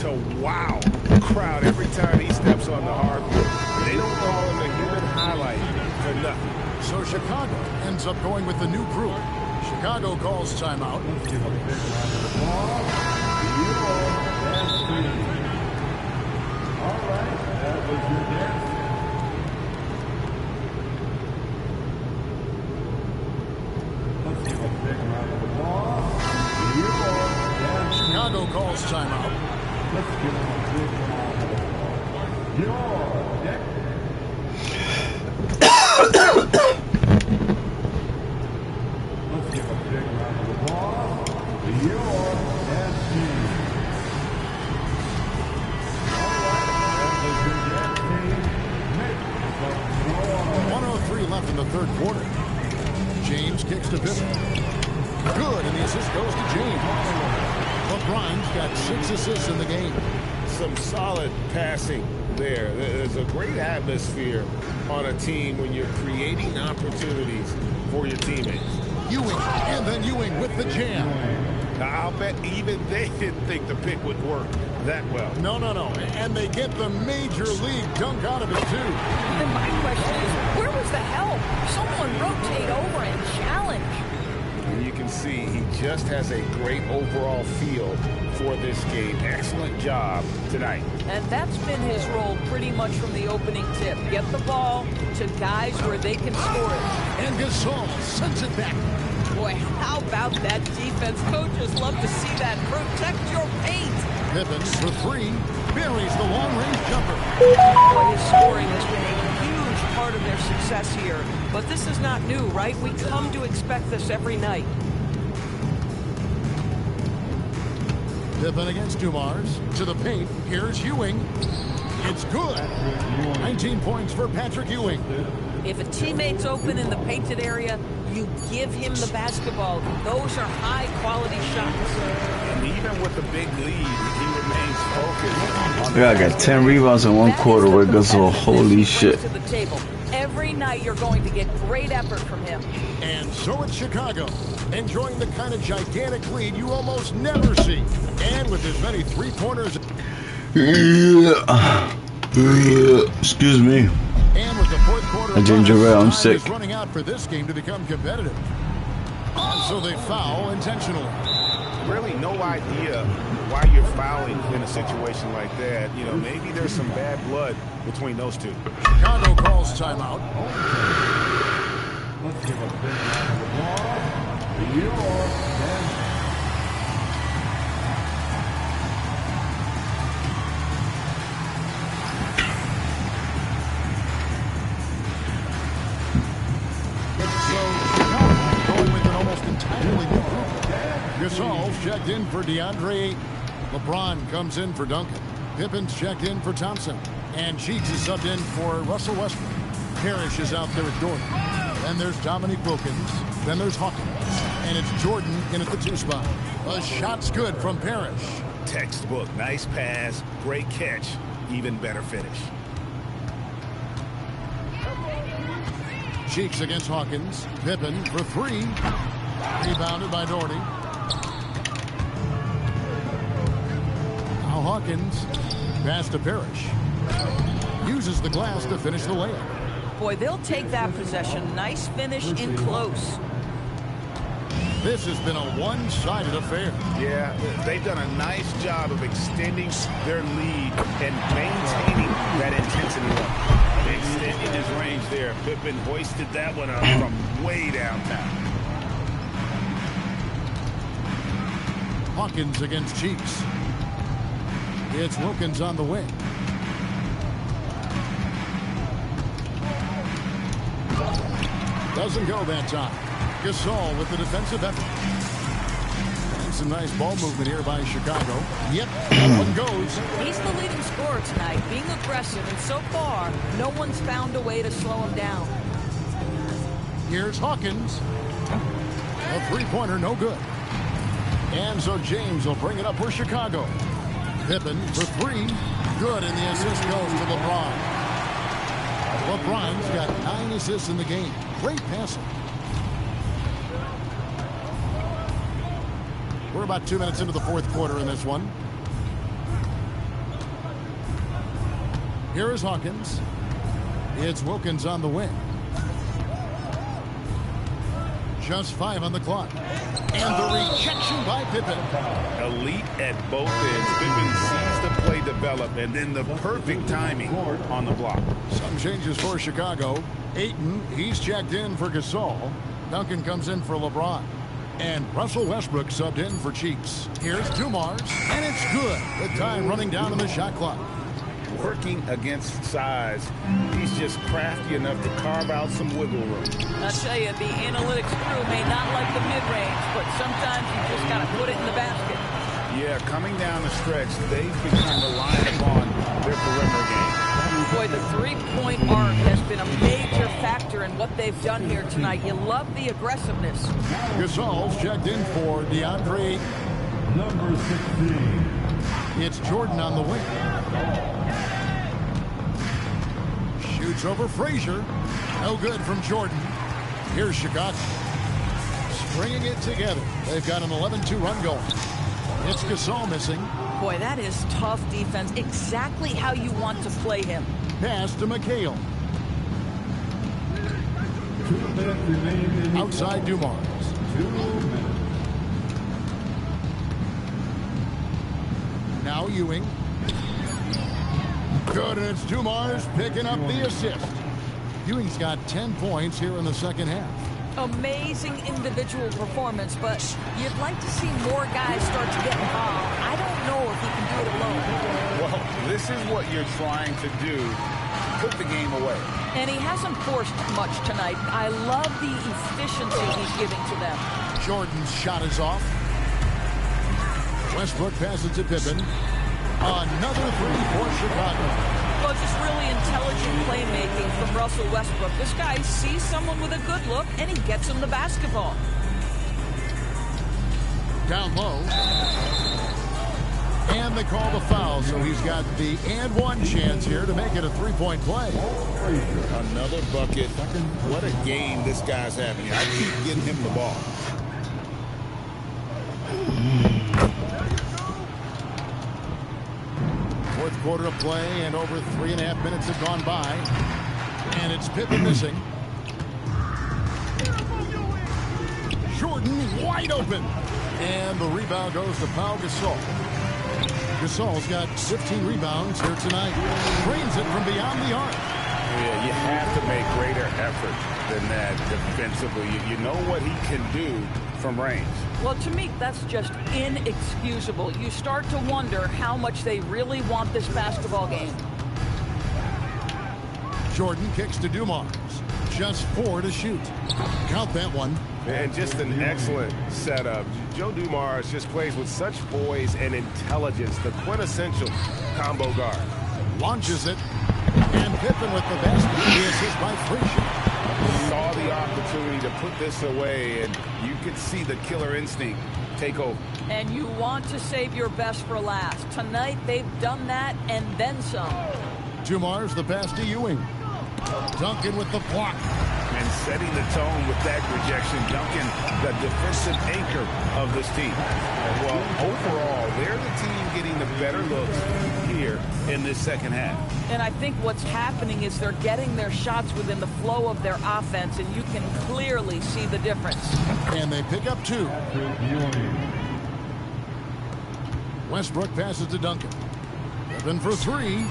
to wow the crowd every time he steps on the hardwood. They don't call him a human highlight for nothing. So Chicago ends up going with the new crew. Chicago calls timeout. Chicago calls timeout. Left in the third quarter. James kicks to Pippen. Good, and the assist goes to James. LeBron's got 6 assists in the game. Some solid passing there. There's a great atmosphere on a team when you're creating opportunities for your teammates. Ewing, and then Ewing with the jam. Now, I'll bet even they didn't think the pick would work that well. No. And they get the major league dunk out of it, too. And my question is, where was the help? Someone rotate over and challenge. And you can see he just has a great overall feel for this game. Excellent job tonight. And that's been his role pretty much from the opening tip. Get the ball to guys where they can score it. And Gasol sends it back. Boy, how about that defense? Coaches love to see that. Protect your paint. Pippen for three. Buries the long-range jumper. Boy, his scoring has been a huge part of their success here. But this is not new, right? We come to expect this every night. Pippen against Dumars. To the paint. Here's Ewing. It's good. 19 points for Patrick Ewing. If a teammate's open in the painted area, you give him the basketball. Those are high-quality shots. And even with the big lead, he remains focused. Yeah, I got 10 rebounds in one quarter where it goes, so holy shit. To the table. Every night you're going to get great effort from him. And so it's Chicago, enjoying the kind of gigantic lead you almost never see. And with as many three-pointers. Excuse me. And with the fourth quarter, Ginger Ale, I'm sick. Is running out for this game to become competitive. And so they foul intentionally. really no idea why you're fouling in a situation like that. You know, maybe there's some bad blood between those two. Chicago calls timeout. Let's give a big round of applause to your Ben. Gasol's checked in for DeAndre Ayton. LeBron comes in for Duncan. Pippen's checked in for Thompson. And Cheeks is subbed in for Russell Westbrook. Parrish is out there at Jordan. Then there's Dominique Wilkins. Then there's Hawkins. And it's Jordan in at the 2 spot. A shot's good from Parrish. Textbook. Nice pass. Great catch. Even better finish. Cheeks against Hawkins. Pippen for 3. Rebounded by Doherty. Now Hawkins. Pass to Parrish. Uses the glass to finish the layup. Boy, they'll take that possession. Nice finish in close. This has been a one-sided affair. Yeah, they've done a nice job of extending their lead and maintaining that intensity level. Extending his range there. Pippen hoisted that one up from way downtown. Hawkins against Cheeks. It's Wilkins on the wing. Doesn't go that time. Gasol with the defensive effort. And some nice ball movement here by Chicago. Yep, that one goes. He's the leading scorer tonight, being aggressive, and so far, no one's found a way to slow him down. Here's Hawkins. A three-pointer, no good. And so James will bring it up for Chicago. Pippen for 3. Good, and the assist goes to LeBron. LeBron's got 9 assists in the game. Great passing. We're about 2 minutes into the 4th quarter in this one. Here is Hawkins. It's Wilkins on the wing. Just 5 on the clock. And the rejection by Pippen. Elite at both ends. Pippen sees the play develop, and then the perfect timing on the block. Some changes for Chicago. Ayton, he's checked in for Gasol. Duncan comes in for LeBron. And Russell Westbrook subbed in for Cheeks. Here's Dumars, and it's good. The time running down on the shot clock. Working against size, he's just crafty enough to carve out some wiggle room. I tell you, the analytics crew may not like the mid-range, but sometimes you just got to put it in the basket. Yeah, coming down the stretch, they've become reliant upon their perimeter game. Boy, the three-point arc has been a major factor in what they've done here tonight. You love the aggressiveness. Gasol's checked in for DeAndre. Number 16. It's Jordan on the wing. Shoots over Frazier. No good from Jordan. Here's Chicago. Stringing it together. They've got an 11-2 run going. It's Gasol missing. Boy, that is tough defense. Exactly how you want to play him. Pass to McHale. 2 minutes remaining. Outside Dumars. 2 minutes. Now Ewing. Good, and it's Dumars picking up the assist. Ewing's got 10 points here in the second half. Amazing individual performance, but you'd like to see more guys start to get involved. I don't know if he can do it alone. Well, this is what you're trying to do. Put the game away. And he hasn't forced much tonight. I love the efficiency he's giving to them. Jordan's shot is off. Westbrook passes to Pippen. Another 3 for Chicago. Well, just really intelligent playmaking from Russell Westbrook. This guy sees someone with a good look, and he gets him the basketball. Down low. And they call the foul, so he's got the and one chance here to make it a 3-point play. Another bucket. What a game this guy's having. I keep getting him the ball. Fourth quarter of play, and over 3.5 minutes have gone by. And it's Pippen missing. Jordan wide open. And the rebound goes to Pau Gasol. Gasol's got 15 rebounds here tonight. Drains it from beyond the arc. Yeah, you have to make greater effort than that defensively. You know what he can do from range. Well, to me, that's just inexcusable. You start to wonder how much they really want this basketball game. Jordan kicks to Dumars. Just 4 to shoot. Count that one. And just an excellent setup. Joe Dumars just plays with such poise and intelligence, the quintessential combo guard. Launches it. And Pippen with the basket. He assists by Frazier. Saw the opportunity to put this away, and you could see the killer instinct take over. And you want to save your best for last. Tonight, they've done that and then some. Dumars, the pass to Ewing. Duncan with the block. And setting the tone with that rejection. Duncan, the defensive anchor of this team. Well, overall, they're the team getting the better looks here in this second half. And I think what's happening is they're getting their shots within the flow of their offense, and you can clearly see the difference. And they pick up 2. Westbrook passes to Duncan. Pippen for 3.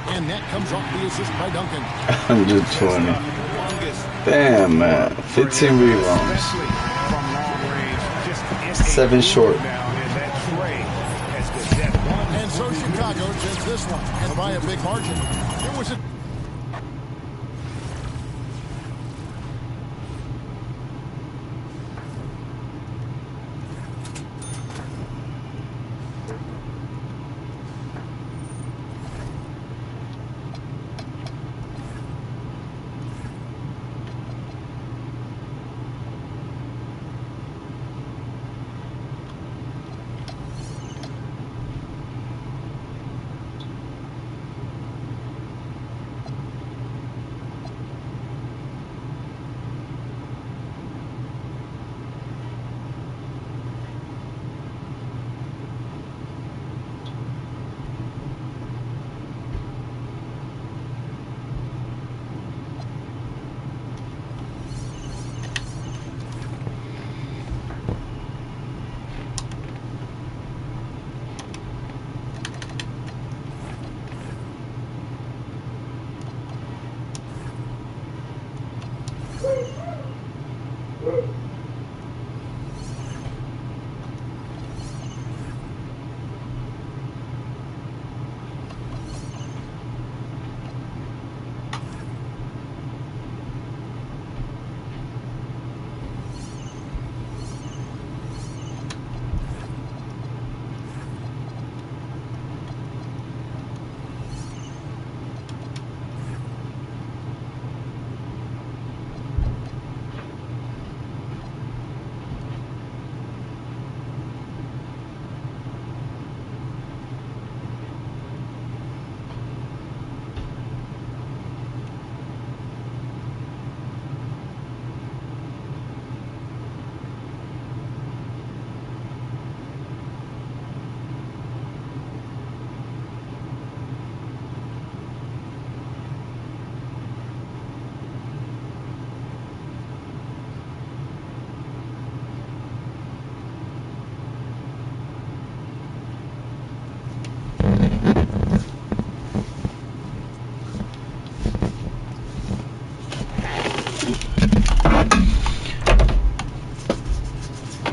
And that comes off the assist by Duncan. 120. Damn, man. 15 rebounds. 7 short. And so Chicago takes this one. And by a big margin. It was a...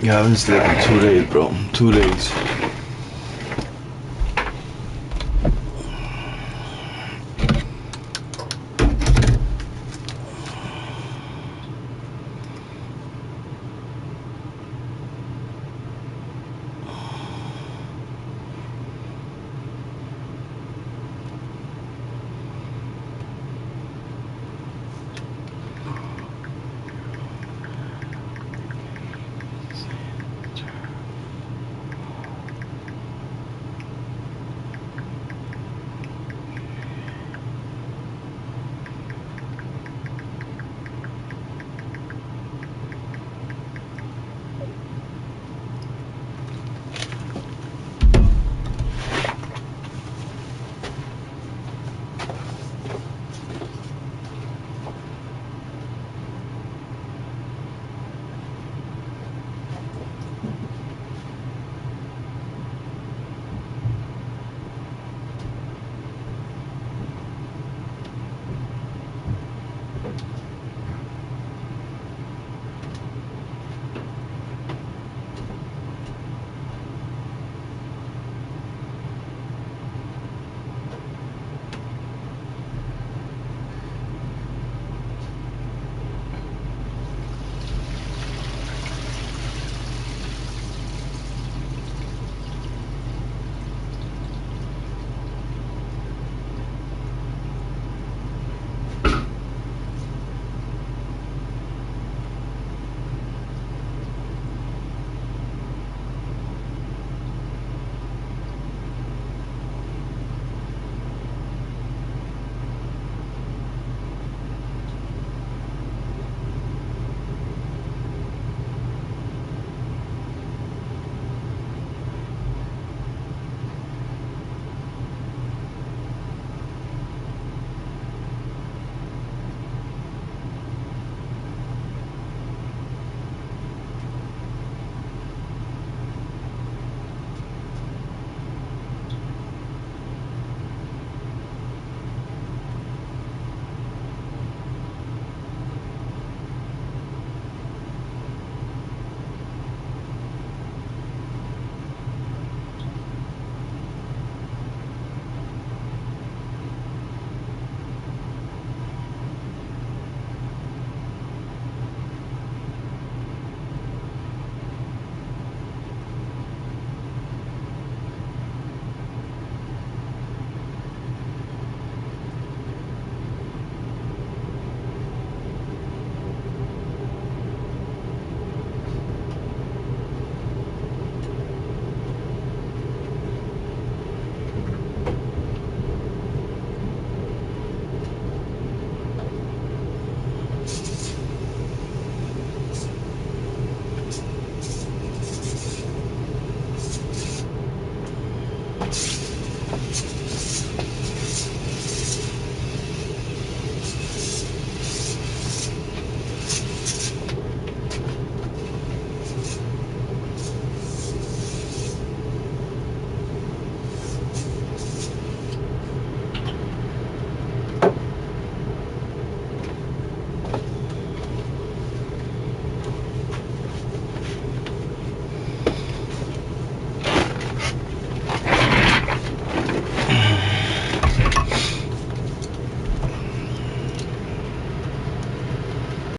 Yeah, I haven't slept in 2 days, bro. 2 days.